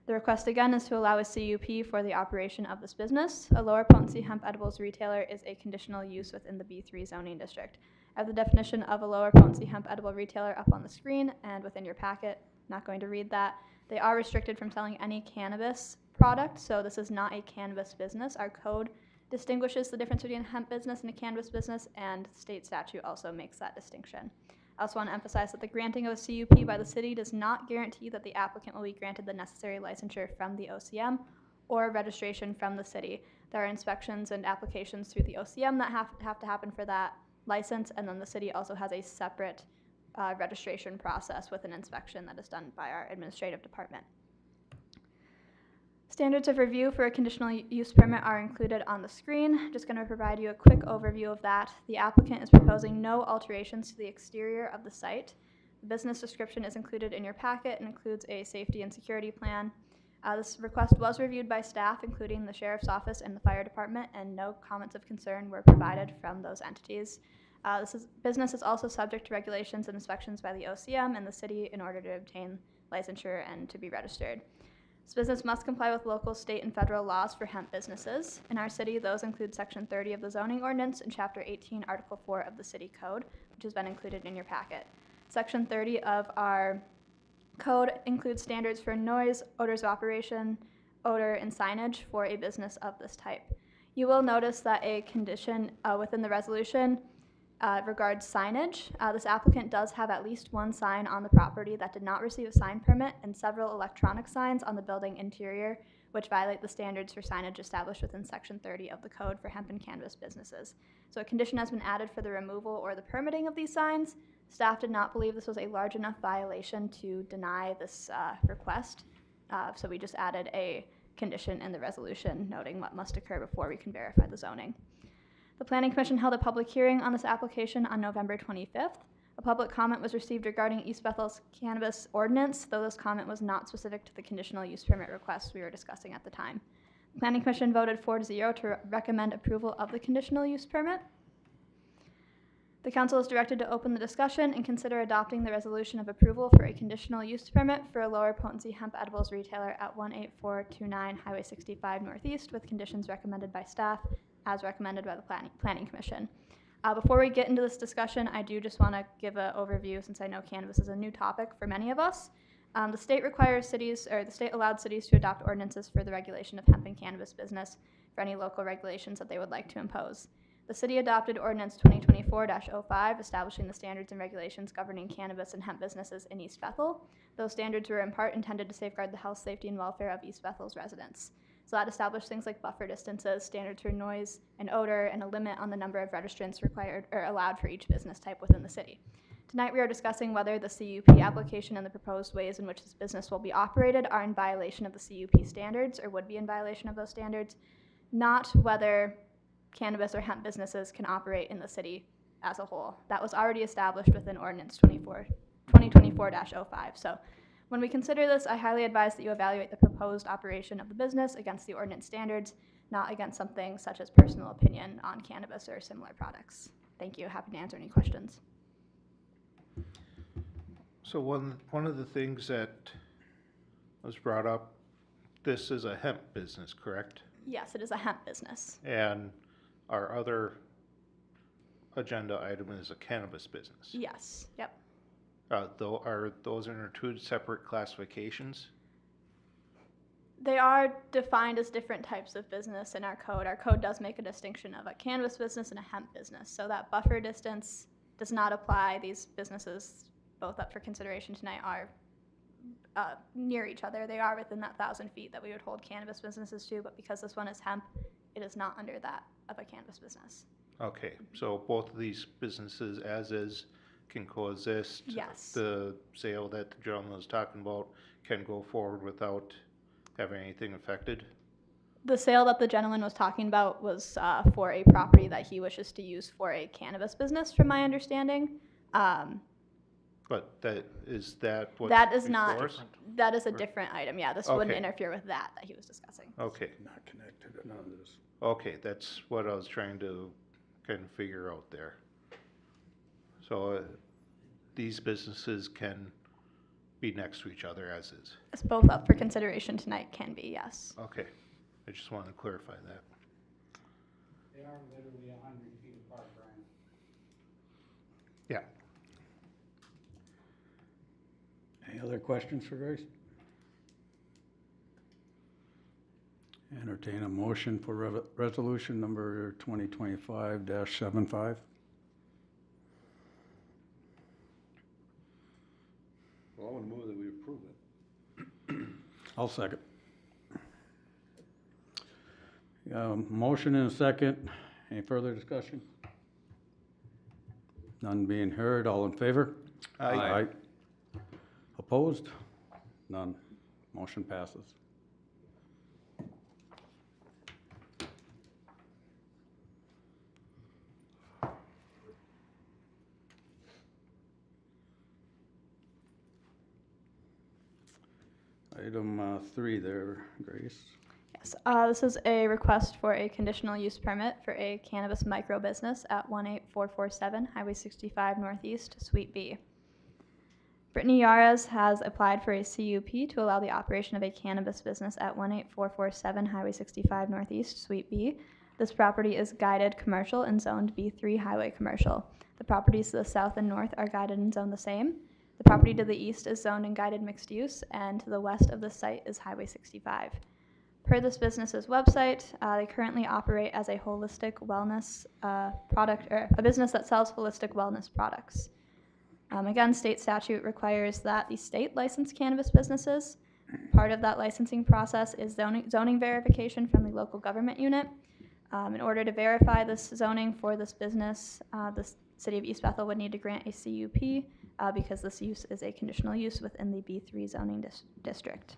[SPEAKER 12] The request again is to allow a CUP for the operation of this business. A lower potency hemp edibles retailer is a conditional use within the B3 zoning district. I have the definition of a lower potency hemp edible retailer up on the screen and within your packet. Not going to read that. They are restricted from selling any cannabis product, so this is not a cannabis business. Our code distinguishes the difference between a hemp business and a cannabis business, and state statute also makes that distinction. I also want to emphasize that the granting of a CUP by the city does not guarantee that the applicant will be granted the necessary licensure from the OCM or registration from the city. There are inspections and applications through the OCM that have to happen for that license, and then the city also has a separate registration process with an inspection that is done by our administrative department. Standards of review for a conditional use permit are included on the screen. Just going to provide you a quick overview of that. The applicant is proposing no alterations to the exterior of the site. The business description is included in your packet and includes a safety and security plan. This request was reviewed by staff, including the Sheriff's Office and the Fire Department, and no comments of concern were provided from those entities. Business is also subject to regulations and inspections by the OCM and the city in order to obtain licensure and to be registered. This business must comply with local, state, and federal laws for hemp businesses. In our city, those include Section 30 of the Zoning Ordinance and Chapter 18, Article 4 of the City Code, which has been included in your packet. Section 30 of our code includes standards for noise, odors of operation, odor, and signage for a business of this type. You will notice that a condition within the resolution regards signage. This applicant does have at least one sign on the property that did not receive a sign permit and several electronic signs on the building interior, which violate the standards for signage established within Section 30 of the Code for Hemp and Cannabis Businesses. So a condition has been added for the removal or the permitting of these signs. Staff did not believe this was a large enough violation to deny this request, so we just added a condition in the resolution noting what must occur before we can verify the zoning. The Planning Commission held a public hearing on this application on November 25th. A public comment was received regarding East Bethel's cannabis ordinance, though this comment was not specific to the conditional use permit request we were discussing at the time. The Planning Commission voted 4-0 to recommend approval of the conditional use permit. The council is directed to open the discussion and consider adopting the resolution of approval for a conditional use permit for a lower potency hemp edibles retailer at 18429 Highway 65 Northeast with conditions recommended by staff as recommended by the Planning Commission. Before we get into this discussion, I do just want to give an overview since I know cannabis is a new topic for many of us. The state requires cities, or the state allowed cities to adopt ordinances for the regulation of hemp and cannabis business for any local regulations that they would like to impose. The city adopted Ordinance 2024-05, establishing the standards and regulations governing cannabis and hemp businesses in East Bethel. Those standards were in part intended to safeguard the health, safety, and welfare of East Bethel's residents. So that established things like buffer distances, standards for noise and odor, and a limit on the number of registrants required or allowed for each business type within the city. Tonight we are discussing whether the CUP application and the proposed ways in which this business will be operated are in violation of the CUP standards or would be in violation of those standards, not whether cannabis or hemp businesses can operate in the city as a whole. That was already established within Ordinance 2024-05. So When we consider this, I highly advise that you evaluate the proposed operation of the business against the ordinance standards, not against something such as personal opinion on cannabis or similar products. Thank you. Happy to answer any questions.
[SPEAKER 3] So one of the things that was brought up, this is a hemp business, correct?
[SPEAKER 12] Yes, it is a hemp business.
[SPEAKER 3] And our other agenda item is a cannabis business.
[SPEAKER 12] Yes, yep.
[SPEAKER 3] Though are those in two separate classifications?
[SPEAKER 12] They are defined as different types of business in our code. Our code does make a distinction of a cannabis business and a hemp business. So that buffer distance does not apply. These businesses, both up for consideration tonight, are near each other. They are within that 1,000 feet that we would hold cannabis businesses to, but because this one is hemp, it is not under that of a cannabis business.
[SPEAKER 3] Okay, so both of these businesses as is can coexist?
[SPEAKER 12] Yes.
[SPEAKER 3] The sale that the gentleman was talking about can go forward without having anything affected?
[SPEAKER 12] The sale that the gentleman was talking about was for a property that he wishes to use for a cannabis business, from my understanding.
[SPEAKER 3] But is that what's
[SPEAKER 12] That is
[SPEAKER 3] before
[SPEAKER 12] not,
[SPEAKER 3] us?
[SPEAKER 12] that is a different item. Yeah, this wouldn't
[SPEAKER 3] Okay.
[SPEAKER 12] interfere with that he was discussing.
[SPEAKER 3] Okay,
[SPEAKER 1] Not connected to none of this.
[SPEAKER 3] okay, that's what I was trying to kind of figure out there. So these businesses can be next to each other as is?
[SPEAKER 12] It's both up for consideration tonight, can be, yes.
[SPEAKER 3] Okay, I just wanted to clarify that.
[SPEAKER 11] They are literally 100 feet apart, Brian.
[SPEAKER 3] Yeah.
[SPEAKER 1] Any other questions for Grace? Entertain a motion for resolution number 2025-75.
[SPEAKER 2] Well, I want to move that we approve it.
[SPEAKER 1] I'll second. Motion and a second. Any further discussion? None being heard. All in favor?
[SPEAKER 3] Aye.
[SPEAKER 1] Opposed? None. Motion passes. Item 3 there, Grace.
[SPEAKER 12] Yes, this is a request for a conditional use permit for a cannabis micro business at 18447 Highway 65 Northeast, Suite B. Brittany Yares has applied for a CUP to allow the operation of a cannabis business at 18447 Highway 65 Northeast, Suite B. This property is guided commercial and zoned B3 highway commercial. The properties to the south and north are guided and zoned the same. The property to the east is zoned and guided mixed use, and to the west of the site is Highway 65. Per this business's website, they currently operate as a holistic wellness product, or a business that sells holistic wellness products. Again, state statute requires that the state license cannabis businesses. Part of that licensing process is zoning verification from the local government unit. In order to verify this zoning for this business, the City of East Bethel would need to grant a CUP because this use is a conditional use within the B3 zoning district.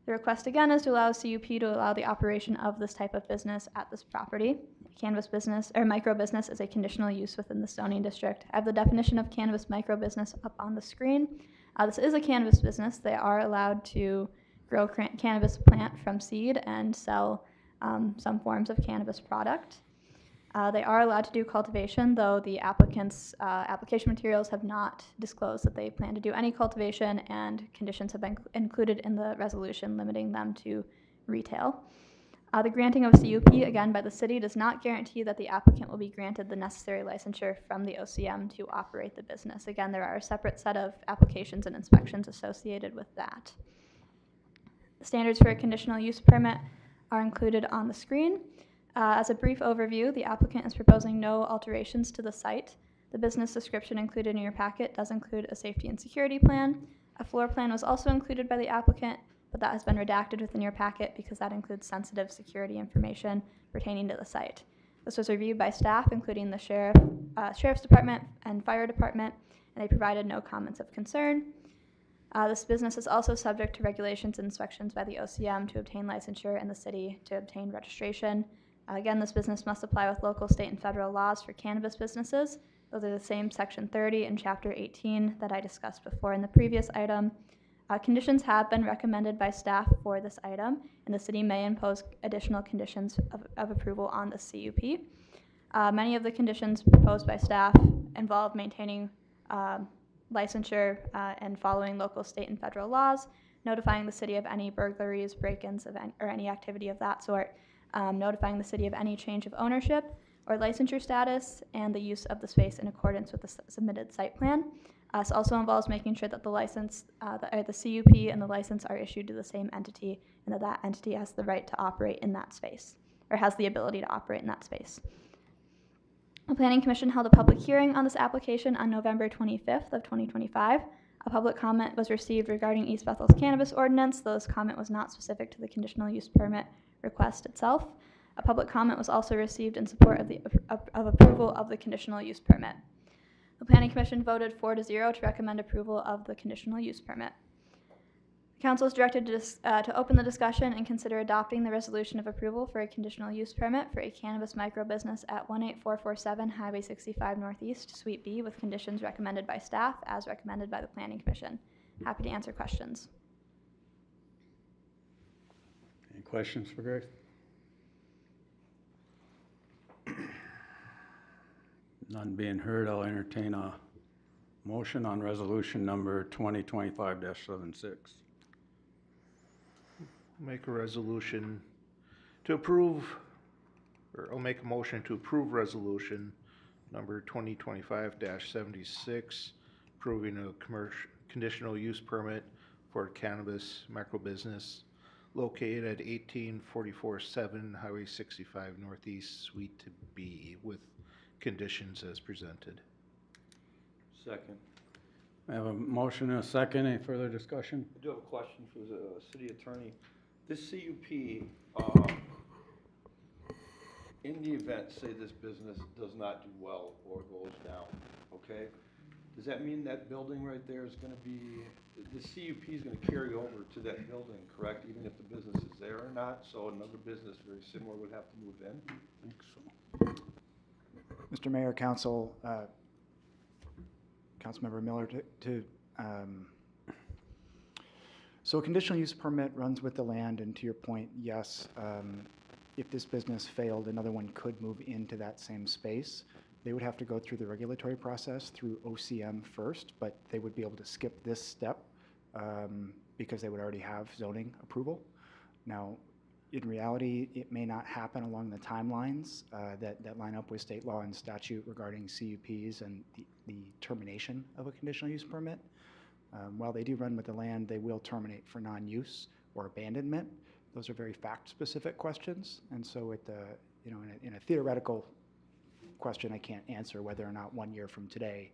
[SPEAKER 12] The request again is to allow a CUP to allow the operation of this type of business at this property. Cannabis business or micro business is a conditional use within the zoning district. I have the definition of cannabis micro business up on the screen. This is a cannabis business. They are allowed to grow cannabis plant from seed and sell some forms of cannabis product. They are allowed to do cultivation, though the applicant's application materials have not disclosed that they plan to do any cultivation, and conditions have been included in the resolution limiting them to retail. The granting of a CUP, again, by the city does not guarantee that the applicant will be granted the necessary licensure from the OCM to operate the business. Again, there are a separate set of applications and inspections associated with that. The standards for a conditional use permit are included on the screen. As a brief overview, the applicant is proposing no alterations to the site. The business description included in your packet does include a safety and security plan. A floor plan was also included by the applicant, but that has been redacted within your packet because that includes sensitive security information pertaining to the site. This was reviewed by staff, including the sheriff's department and fire department, and they provided no comments of concern. This business is also subject to regulations and inspections by the OCM to obtain licensure and the city to obtain registration. Again, this business must apply with local, state, and federal laws for cannabis businesses. Those are the same Section 30 and Chapter 18 that I discussed before in the previous item. Conditions have been recommended by staff for this item, and the city may impose additional conditions of approval on the CUP. Many of the conditions proposed by staff involve maintaining licensure and following local, state, and federal laws, notifying the city of any burglaries, break-ins, or any activity of that sort, notifying the city of any change of ownership or licensure status, and the use of the space in accordance with the submitted site plan. This also involves making sure that the license, the CUP and the license are issued to the same entity, and that that entity has the right to operate in that space, or has the ability to operate in that space. The Planning Commission held a public hearing on this application on November 25th of 2025. A public comment was received regarding East Bethel's cannabis ordinance, though this comment was not specific to the conditional use permit request itself. A public comment was also received in support of the approval of the conditional use permit. The Planning Commission voted 4-0 to recommend approval of the conditional use permit. The Council is directed to open the discussion and consider adopting the resolution of approval for a conditional use permit for a cannabis micro business at 18447 Highway 65 Northeast, Suite B, with conditions recommended by staff as recommended by the Planning Commission. Happy to answer questions.
[SPEAKER 1] Any questions for Grace? None being heard, I'll entertain a motion on resolution number 2025-76.
[SPEAKER 3] Make a resolution to approve, or I'll make a motion to approve resolution number 2025-76, approving a conditional use permit for cannabis micro business located at 18447 Highway 65 Northeast, Suite B, with conditions as presented.
[SPEAKER 7] Second.
[SPEAKER 1] I have a motion and a second. Any further discussion?
[SPEAKER 7] I do have a question for the city attorney. This CUP, in the event, say this business does not do well or goes down, okay? Does that mean that building right there is gonna be, the CUP is gonna carry over to that building, correct? Even if the business is there or not, so another business very similar would have to move in?
[SPEAKER 1] I think so.
[SPEAKER 13] Mr. Mayor, Council, Councilmember Miller, so a conditional use permit runs with the land, and to your point, yes, if this business failed, another one could move into that same space. They would have to go through the regulatory process through OCM first, but they would be able to skip this step because they would already have zoning approval. Now, in reality, it may not happen along the timelines that line up with state law and statute regarding CUPs and the termination of a conditional use permit. While they do run with the land, they will terminate for non-use or abandonment. Those are very fact-specific questions, and so in a theoretical question, I can't answer whether or not 1 year from today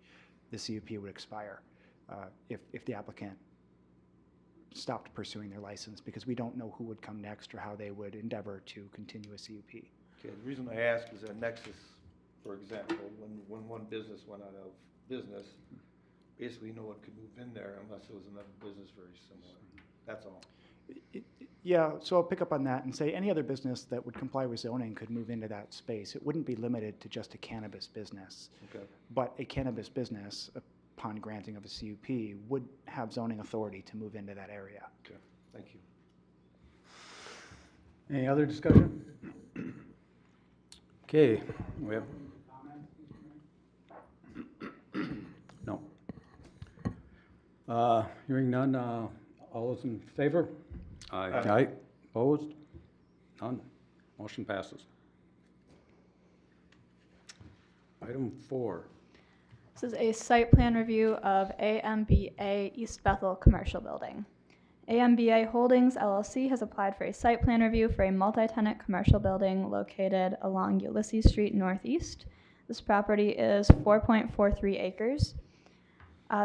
[SPEAKER 13] the CUP would expire if the applicant stopped pursuing their license, because we don't know who would come next or how they would endeavor to continue a CUP.
[SPEAKER 7] Okay, the reason I ask is that Nexus, for example, when one business went out of business, basically no one could move in there unless it was another business very similar. That's all.
[SPEAKER 13] Yeah, so I'll pick up on that and say any other business that would comply with zoning could move into that space. It wouldn't be limited to just a cannabis business. Okay. But a cannabis business, upon granting of a CUP, would have zoning authority to move into that area.
[SPEAKER 7] Okay, thank you.
[SPEAKER 1] Any other discussion? Okay, we have. No. Hearing none, all those in favor? Aye. Aye. Opposed? None. Motion passes. Item 4.
[SPEAKER 12] This is a site plan review of AMBA East Bethel Commercial Building. AMBA Holdings LLC has applied for a site plan review for a multi-tenant commercial building located along Ulysses Street Northeast. This property is 4.43 acres.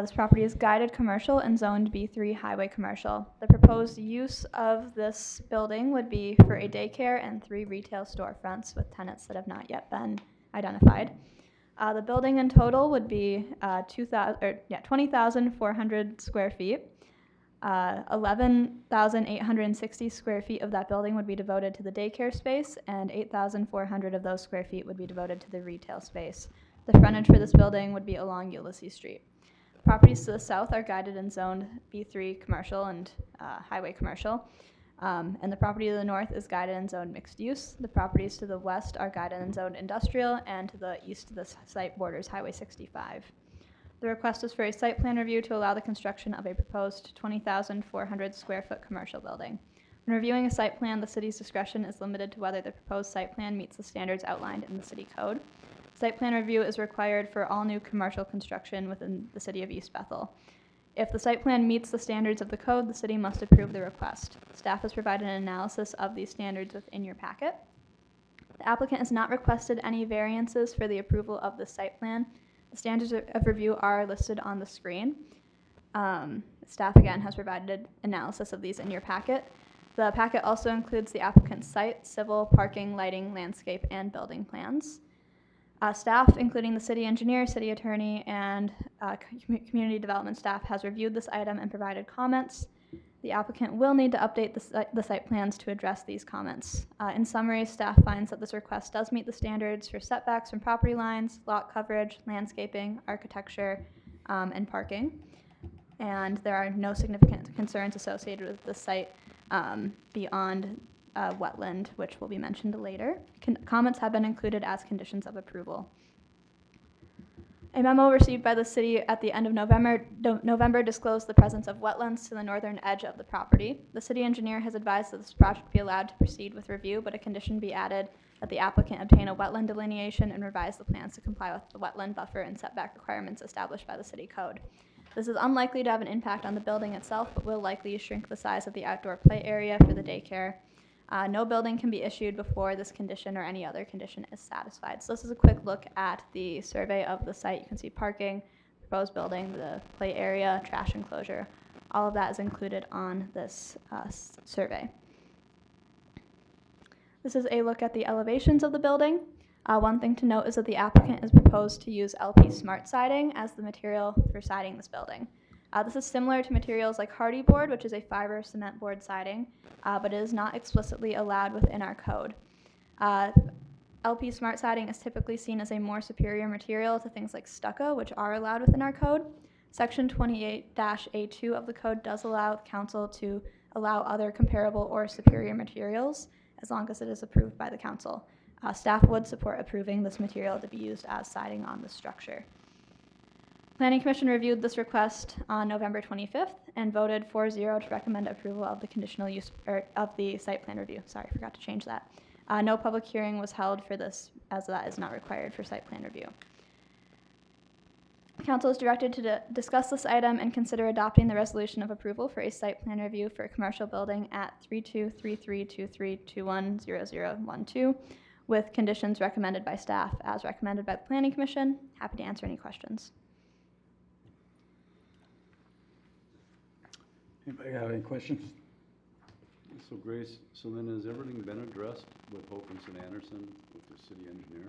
[SPEAKER 12] This property is guided commercial and zoned B3 highway commercial. The proposed use of this building would be for a daycare and 3 retail storefronts with tenants that have not yet been identified. The building in total would be 20,400 square feet. 11,860 square feet of that building would be devoted to the daycare space, and 8,400 of those square feet would be devoted to the retail space. The frontage for this building would be along Ulysses Street. The properties to the south are guided and zoned B3 commercial and highway commercial. And the property to the north is guided and zoned mixed use. The properties to the west are guided and zoned industrial, and to the east of the site borders Highway 65. The request is for a site plan review to allow the construction of a proposed 20,400 square foot commercial building. When reviewing a site plan, the city's discretion is limited to whether the proposed site plan meets the standards outlined in the city code. Site plan review is required for all new commercial construction within the city of East Bethel. If the site plan meets the standards of the code, the city must approve the request. Staff has provided an analysis of these standards within your packet. The applicant has not requested any variances for the approval of the site plan. The standards of review are listed on the screen. Staff again has provided analysis of these in your packet. The packet also includes the applicant's site, civil, parking, lighting, landscape, and building plans. Staff, including the city engineer, city attorney, and community development staff, has reviewed this item and provided comments. The applicant will need to update the site plans to address these comments. In summary, staff finds that this request does meet the standards for setbacks from property lines, lot coverage, landscaping, architecture, and parking. And there are no significant concerns associated with the site beyond wetland, which will be mentioned later. Comments have been included as conditions of approval. A memo received by the city at the end of November disclosed the presence of wetlands to the northern edge of the property. The city engineer has advised that this project be allowed to proceed with review, but a condition be added that the applicant obtain a wetland delineation and revise the plans to comply with the wetland buffer and setback requirements established by the city code. This is unlikely to have an impact on the building itself, but will likely shrink the size of the outdoor play area for the daycare. No building can be issued before this condition or any other condition is satisfied. So this is a quick look at the survey of the site. You can see parking, proposed building, the play area, trash enclosure. All of that is included on this survey. This is a look at the elevations of the building. One thing to note is that the applicant is proposed to use LP Smart Siding as the material for siding this building. This is similar to materials like hardy board, which is a fiber cement board siding, but it is not explicitly allowed within our code. LP Smart Siding is typically seen as a more superior material to things like stucco, which are allowed within our code. Section 28-A2 of the code does allow the council to allow other comparable or superior materials as long as it is approved by the council. Staff would support approving this material to be used as siding on the structure. Planning Commission reviewed this request on November 25th and voted 4-0 to recommend approval of the conditional use of the site plan review. Sorry, I forgot to change that. No public hearing was held for this, as that is not required for site plan review. Council is directed to discuss this item and consider adopting the resolution of approval for a site plan review for a commercial building at 323323210012 with conditions recommended by staff as recommended by the Planning Commission. Happy to answer any questions.
[SPEAKER 1] Anybody have any questions? So Grace, so then has everything been addressed with Hokinson Anderson, with the city engineer?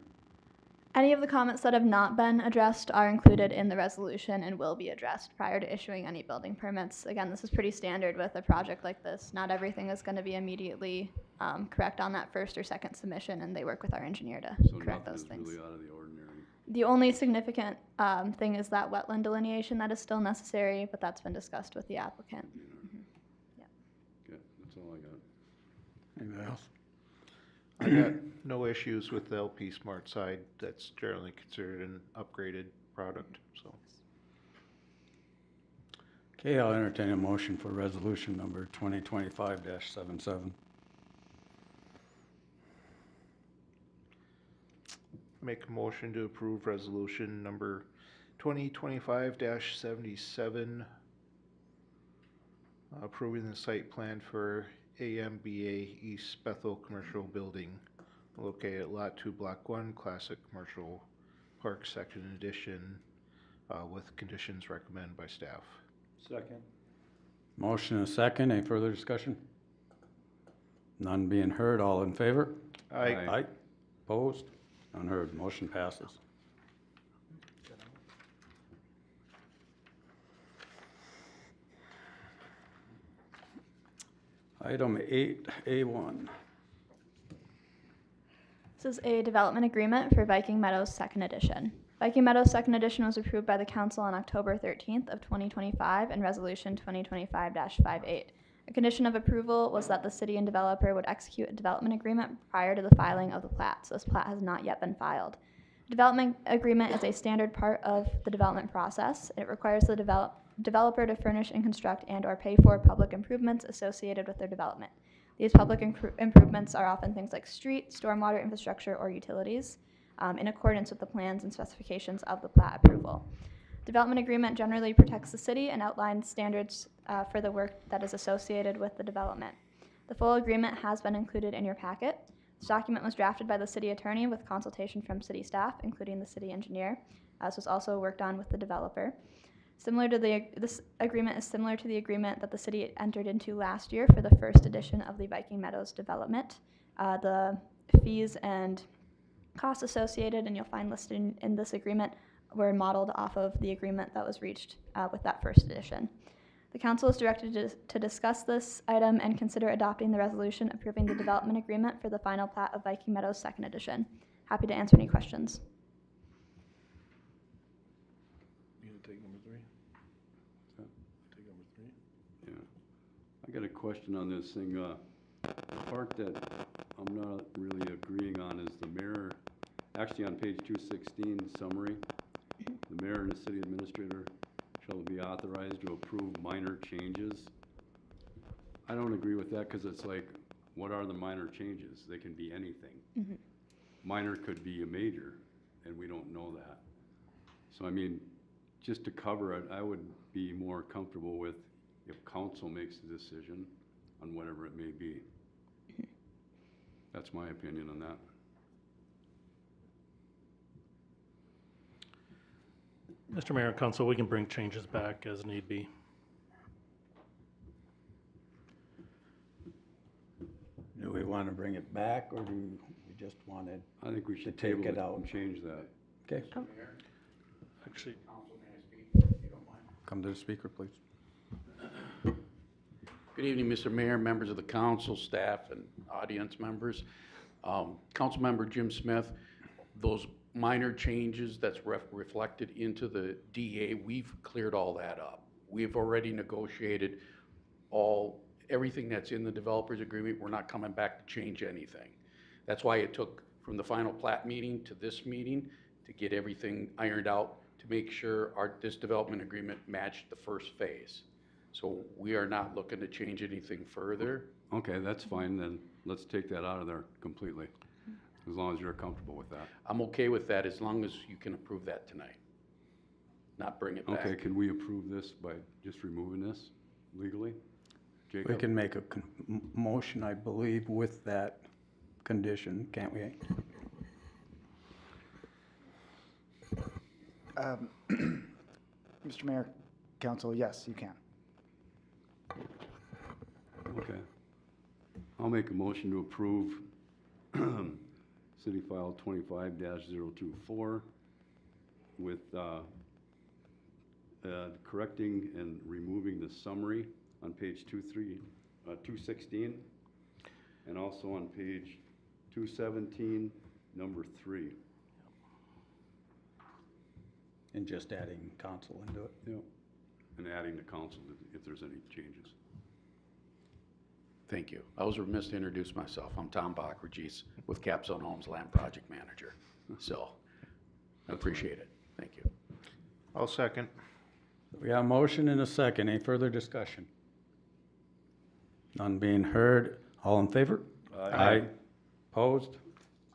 [SPEAKER 12] Any of the comments that have not been addressed are included in the resolution and will be addressed prior to issuing any building permits. Again, this is pretty standard with a project like this. Not everything is going to be immediately correct on that first or second submission, and they work with our engineer to correct those things.
[SPEAKER 1] So nothing is really out of the ordinary?
[SPEAKER 12] The only significant thing is that wetland delineation that is still necessary, but that's been discussed with the applicant.
[SPEAKER 1] Yeah. Good, that's all I got. Anybody else?
[SPEAKER 3] I got no issues with the LP Smart Side. That's generally considered an upgraded product, so.
[SPEAKER 1] Okay, I'll entertain a motion for resolution number 2025-77.
[SPEAKER 3] Make a motion to approve resolution number 2025-77, approving the site plan for AMBA East Bethel Commercial Building located at Lot 2, Block 1, Classic Commercial Park Second Edition, with conditions recommended by staff.
[SPEAKER 7] Second.
[SPEAKER 1] Motion and a second. Any further discussion? None being heard. All in favor?
[SPEAKER 3] Aye.
[SPEAKER 1] Aye. Opposed? None heard. Motion passes. Item 8A1.
[SPEAKER 12] This is a development agreement for Viking Meadows Second Edition. Viking Meadows second edition was approved by the council on October 13th of 2025 in resolution 2025-58. A condition of approval was that the city and developer would execute a development agreement prior to the filing of the plat, so this plat has not yet been filed. Development agreement is a standard part of the development process. It requires the developer to furnish and construct and/or pay for public improvements associated with their development. These public improvements are often things like street, stormwater infrastructure, or utilities, in accordance with the plans and specifications of the plat approval. Development agreement generally protects the city and outlines standards for the work that is associated with the development. The full agreement has been included in your packet. This document was drafted by the city attorney with consultation from city staff, including the city engineer. This was also worked on with the developer. This agreement is similar to the agreement that the city entered into last year for the first edition of the Viking Meadows development. The fees and costs associated, and you'll find listed in this agreement, were modeled off of the agreement that was reached with that first edition. The council is directed to discuss this item and consider adopting the resolution approving the development agreement for the final plat of Viking Meadows second edition. Happy to answer any questions.
[SPEAKER 7] You gonna take number 3? Take number 3?
[SPEAKER 1] Yeah. I got a question on this thing. The part that I'm not really agreeing on is the mayor, actually on page 216, summary. The mayor and the city administrator shall be authorized to approve minor changes. I don't agree with that because it's like, what are the minor changes? They can be anything.
[SPEAKER 12] Mm-hmm.
[SPEAKER 1] Minor could be a major, and we don't know that. So I mean, just to cover it, I would be more comfortable with if council makes the decision on whatever it may be. That's my opinion on that.
[SPEAKER 8] Mr. Mayor and Council, we can bring changes back as need be.
[SPEAKER 7] Do we want to bring it back, or do we just want it?
[SPEAKER 1] I think we should
[SPEAKER 7] To take
[SPEAKER 1] table
[SPEAKER 7] it
[SPEAKER 1] it
[SPEAKER 7] out.
[SPEAKER 1] and change that.
[SPEAKER 7] Okay,
[SPEAKER 8] Actually,
[SPEAKER 1] Come to the speaker, please.
[SPEAKER 14] Good evening, Mr. Mayor, members of the council, staff, and audience members. Councilmember Jim Smith, those minor changes that's reflected into the DA, we've cleared all that up. We've already negotiated everything that's in the developer's agreement. We're not coming back to change anything. That's why it took from the final plat meeting to this meeting to get everything ironed out to make sure this development agreement matched the first phase. So we are not looking to change anything further.
[SPEAKER 1] Okay, that's fine, then let's take that out of there completely, as long as you're comfortable with that.
[SPEAKER 14] I'm okay with that as long as you can approve that tonight, not bring it back.
[SPEAKER 1] Okay, can we approve this by just removing this legally?
[SPEAKER 7] we
[SPEAKER 1] Jacob?
[SPEAKER 7] can make a motion, I believe, with that condition, can't we?
[SPEAKER 13] Mr. Mayor, Council, yes, you can.
[SPEAKER 1] Okay. I'll make a motion to approve City File 25-024 with correcting and removing the summary on page 216, and also on page 217, number 3.
[SPEAKER 7] And just adding council into it.
[SPEAKER 1] Yep. And adding the council if there's any changes.
[SPEAKER 14] Thank you. I was remiss to introduce myself. I'm Tom Bockergees with Capstone Homes Land Project Manager. So, I appreciate it. Thank you.
[SPEAKER 3] I'll second.
[SPEAKER 7] We got a motion and a second. Any further discussion? None being heard. All in favor? Aye. Opposed?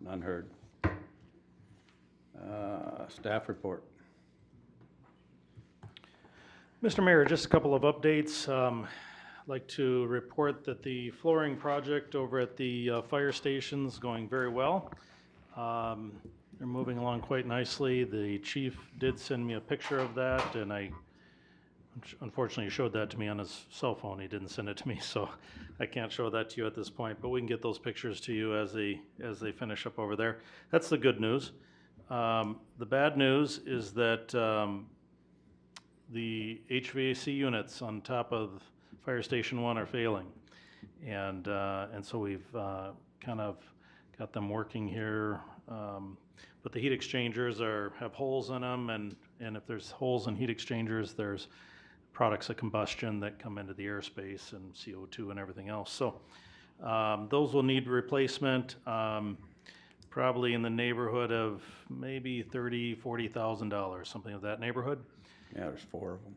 [SPEAKER 7] None heard. Staff report.
[SPEAKER 8] Mr. Mayor, just a couple of updates. I'd like to report that the flooring project over at the fire station is going very well. They're moving along quite nicely. The chief did send me a picture of that, and I unfortunately showed that to me on his cell phone. He didn't send it to me, so I can't show that to you at this point, but we can get those pictures to you as they finish up over there. That's the good news. The bad news is that the HVAC units on top of Fire Station 1 are failing. And so we've kind of got them working here But the heat exchangers have holes in them, and if there's holes in heat exchangers, there's products of combustion that come into the airspace and CO2 and everything else. So those will need replacement, probably in the neighborhood of maybe $30,000-$40,000, something of that neighborhood.
[SPEAKER 1] Yeah, there's 4 of them.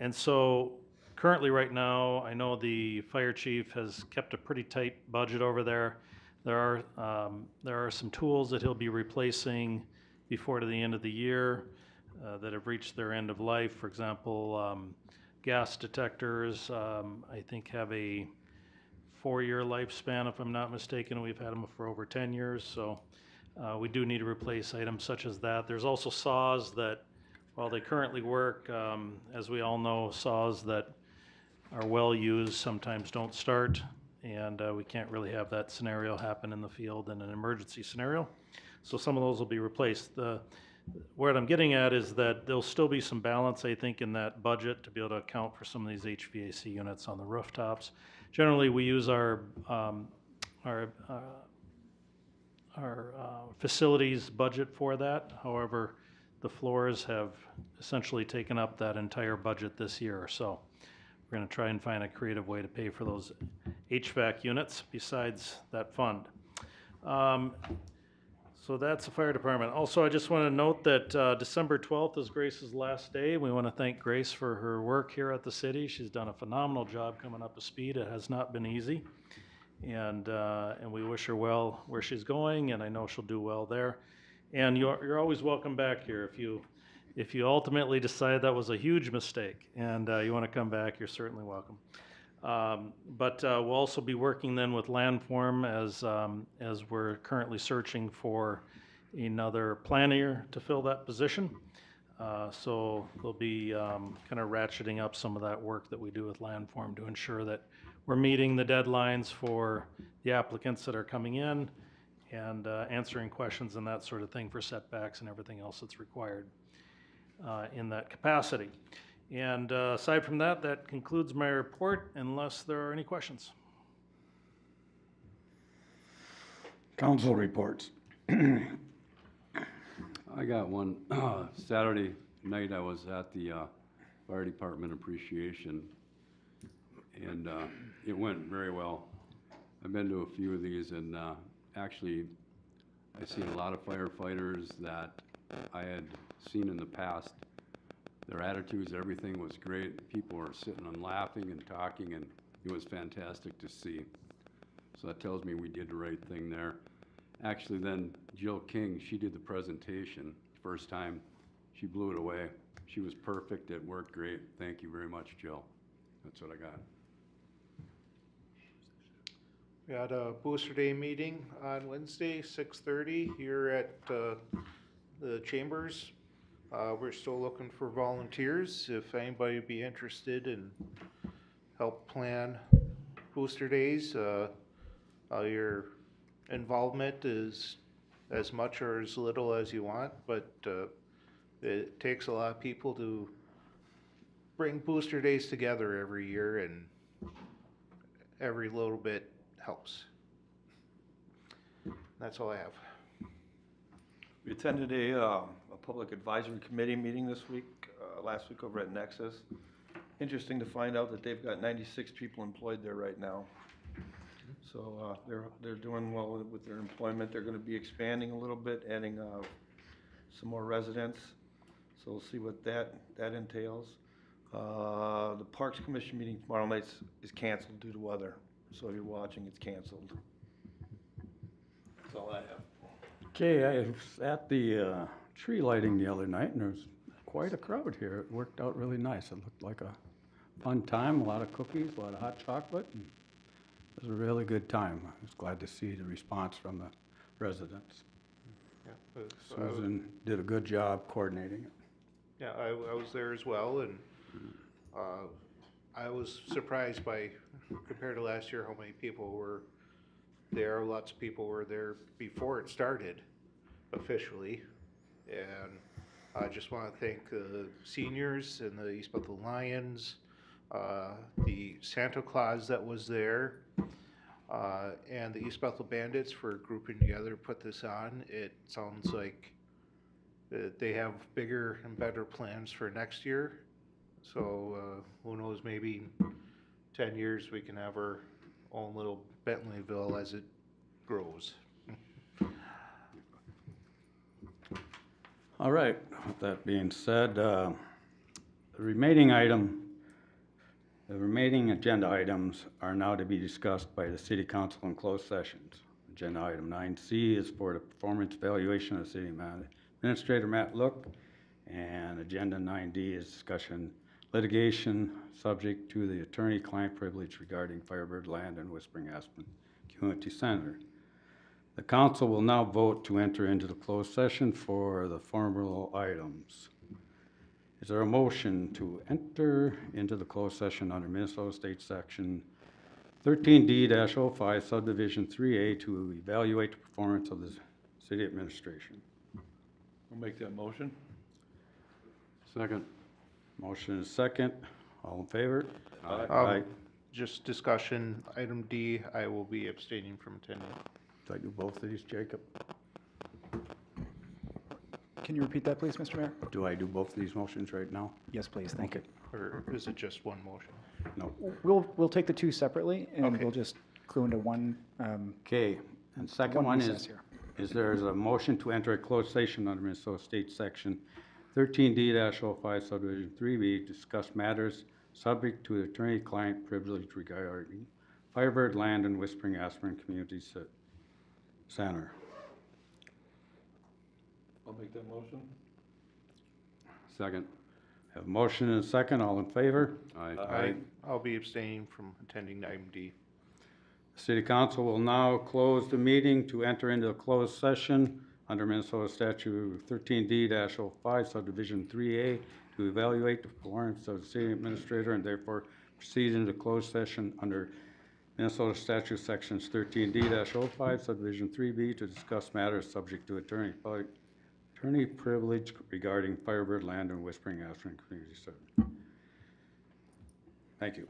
[SPEAKER 8] And so currently right now, I know the fire chief has kept a pretty tight budget over there. There are some tools that he'll be replacing before to the end of the year that have reached their end of life. For example, gas detectors, I think have a 4-year lifespan, if I'm not mistaken. We've had them for over 10 years, so we do need to replace items such as that. There's also saws that, while they currently work, as we all know, saws that are well used sometimes don't start, and we can't really have that scenario happen in the field in an emergency scenario. So some of those will be replaced. What I'm getting at is that there'll still be some balance, I think, in that budget to be able to account for some of these HVAC units on the rooftops. Generally, we use our facilities budget for that. However, the floors have essentially taken up that entire budget this year. So we're going to try and find a creative way to pay for those HVAC units besides that fund. So that's the fire department. Also, I just want to note that December 12th is Grace's last day. We want to thank Grace for her work here at the city. She's done a phenomenal job coming up to speed. It has not been easy. And we wish her well where she's going, and I know she'll do well there. And you're always welcome back here. If you ultimately decide that was a huge mistake and you want to come back, you're certainly welcome. But we'll also be working then with Landform as we're currently searching for another planner to fill that position. So we'll be kind of ratcheting up some of that work that we do with Landform to ensure that we're meeting the deadlines for the applicants that are coming in and answering questions and that sort of thing for setbacks and everything else that's required in that capacity. And aside from that, that concludes my report, unless there are any questions.
[SPEAKER 1] Council reports.
[SPEAKER 15] I got one. Saturday night, I was at the fire department appreciation, and it went very well. I've been to a few of these, and actually, I see a lot of firefighters that I had seen in the past. Their attitudes, everything was great. People were sitting and laughing and talking, and it was fantastic to see. So that tells me we did the right thing there. Actually, then Jill King, she did the presentation first time. She blew it away. She was perfect. It worked great. Thank you very much, Jill. That's what I got.
[SPEAKER 3] We had a Booster Day meeting on Wednesday, 6:30 here at the Chambers. We're still looking for volunteers. If anybody would be interested in help plan Booster Days, your involvement is as much or as little as you want, but it takes a lot of people to bring Booster Days together every year, and every little bit helps. That's all I have.
[SPEAKER 7] We attended a public advisory committee meeting this week, last week over at Nexus. Interesting to find out that they've got 96 people employed there right now. So they're doing well with their employment. They're going to be expanding a little bit, adding some more residents. So we'll see what that entails. The Parks Commission meeting tomorrow night is canceled due to weather. So if you're watching, it's canceled. That's all I have.
[SPEAKER 1] Okay, I was at the tree lighting the other night, and there was quite a crowd here. It worked out really nice. It looked like a fun time, a lot of cookies, a lot of hot chocolate, and it was a really good time. I was glad to see the response from the residents.
[SPEAKER 3] Yeah,
[SPEAKER 1] Susan did a good job coordinating it.
[SPEAKER 3] Yeah, I was there as well, and I was surprised by, compared to last year, how many people were there. Lots of people were there before it started officially, and I just want to thank the seniors and the East Bethel Lions, the Santa Claus that was there, and the East Bethel Bandits for grouping together to put this on. It sounds like they have bigger and better plans for next year. So who knows, maybe in 10 years we can have our own little Bentleyville as it grows.
[SPEAKER 1] All right, with that being said, the remaining agenda items are now to be discussed by the city council in closed sessions. Agenda item 9C is for the performance evaluation of city administrator Matt Look, and agenda 9D is discussion litigation subject to the attorney-client privilege regarding Firebird Land and Whispering Aspen Community Center. The council will now vote to enter into the closed session for the formal items. Is there a motion to enter into the closed session under Minnesota State Section 13D-05 Subdivision 3A to evaluate the performance of the city administration?
[SPEAKER 7] I'll make that motion.
[SPEAKER 15] Second.
[SPEAKER 1] Motion is second. All in favor?
[SPEAKER 3] Aye. Just discussion, item D, I will be abstaining from attending.
[SPEAKER 1] Do I do both of these, Jacob?
[SPEAKER 13] Can you repeat that, please, Mr. Mayor?
[SPEAKER 1] Do I do both of these motions right now?
[SPEAKER 13] Yes, please, thank you.
[SPEAKER 3] Or is it just one motion?
[SPEAKER 1] No.
[SPEAKER 13] We'll take the two separately, and
[SPEAKER 3] Okay.
[SPEAKER 13] we'll just clue into one,
[SPEAKER 1] Okay, and second
[SPEAKER 13] one
[SPEAKER 1] one
[SPEAKER 13] recess
[SPEAKER 1] is,
[SPEAKER 13] here.
[SPEAKER 1] there is a motion to enter a closed session under Minnesota State Section 13D-05 Subdivision 3B, discuss matters subject to attorney-client privilege regarding Firebird Land and Whispering Aspen Community Center.
[SPEAKER 7] I'll make that motion.
[SPEAKER 15] Second.
[SPEAKER 1] Have a motion and a second. All in favor?
[SPEAKER 3] Aye. I'll be abstaining from attending item D.
[SPEAKER 1] City Council will now close the meeting to enter into a closed session under Minnesota Statute 13D-05 Subdivision 3A to evaluate the performance of the city administrator and therefore proceed into closed session under Minnesota Statute Sections 13D-05 Subdivision 3B to discuss matters subject to attorney privilege regarding Firebird Land and Whispering Aspen Community Center. Thank you.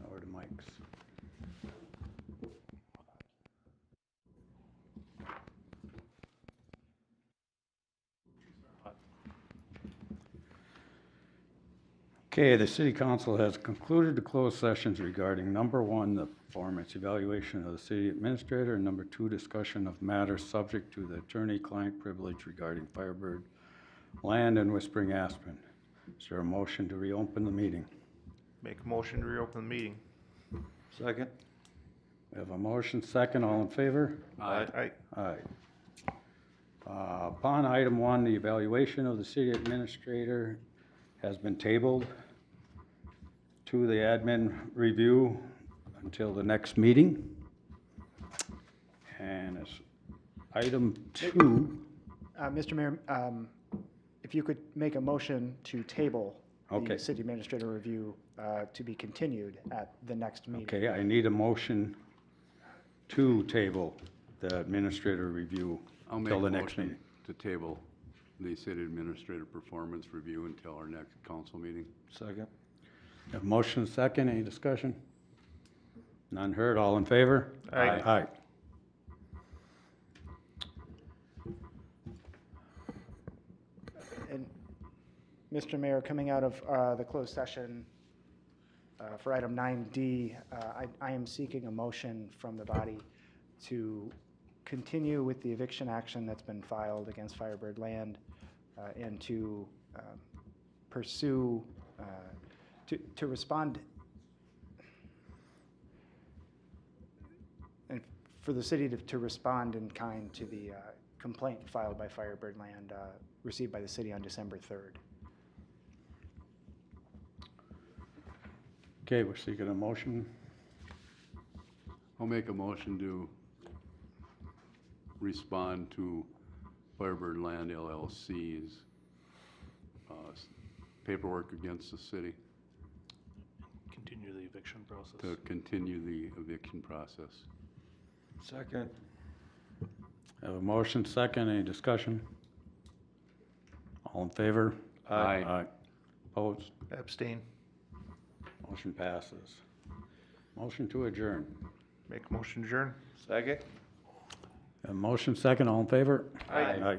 [SPEAKER 1] Over to Mike's. Okay, the city council has concluded the closed sessions regarding number one, the performance evaluation of the city administrator, and number two, discussion of matters subject to the attorney-client privilege regarding Firebird Land and Whispering Aspen. Is there a motion to reopen the meeting?
[SPEAKER 3] Make a motion to reopen the meeting.
[SPEAKER 1] Second. We have a motion, second, all in favor?
[SPEAKER 3] Aye.
[SPEAKER 1] Aye. Upon item 1, the evaluation of the city administrator has been tabled to the admin review until the next meeting. And as item 2,
[SPEAKER 13] Mr. Mayor, if you could make a motion to table
[SPEAKER 1] Okay.
[SPEAKER 13] the city administrator review to be continued at the next meeting.
[SPEAKER 1] okay, I need a motion to table the administrator review
[SPEAKER 15] I'll make
[SPEAKER 1] till
[SPEAKER 15] a
[SPEAKER 1] the next
[SPEAKER 15] motion
[SPEAKER 1] meeting.
[SPEAKER 15] to table the city administrator performance review until our next council meeting.
[SPEAKER 7] Second.
[SPEAKER 1] Have a motion second, any discussion? None heard, all in favor?
[SPEAKER 3] Aye.
[SPEAKER 1] Aye.
[SPEAKER 13] And Mr. Mayor, coming out of the closed session for item 9D, I am seeking a motion from the body to continue with the eviction action that's been filed against Firebird Land and to pursue, to respond, and for the city to respond in kind to the complaint filed by Firebird Land received by the city on December 3rd.
[SPEAKER 1] Okay, we're seeking a motion.
[SPEAKER 15] I'll make a motion to respond to Firebird Land LLC's paperwork against the city
[SPEAKER 8] Continue the eviction process.
[SPEAKER 15] to continue the eviction process.
[SPEAKER 7] Second.
[SPEAKER 1] Have a motion second, any discussion? All in favor?
[SPEAKER 15] Aye.
[SPEAKER 1] Opposed?
[SPEAKER 3] Abstain.
[SPEAKER 1] Motion passes. Motion to adjourn.
[SPEAKER 3] Make a motion to adjourn. Second.
[SPEAKER 1] A motion second, all in favor?
[SPEAKER 3] Aye.
[SPEAKER 1] Aye.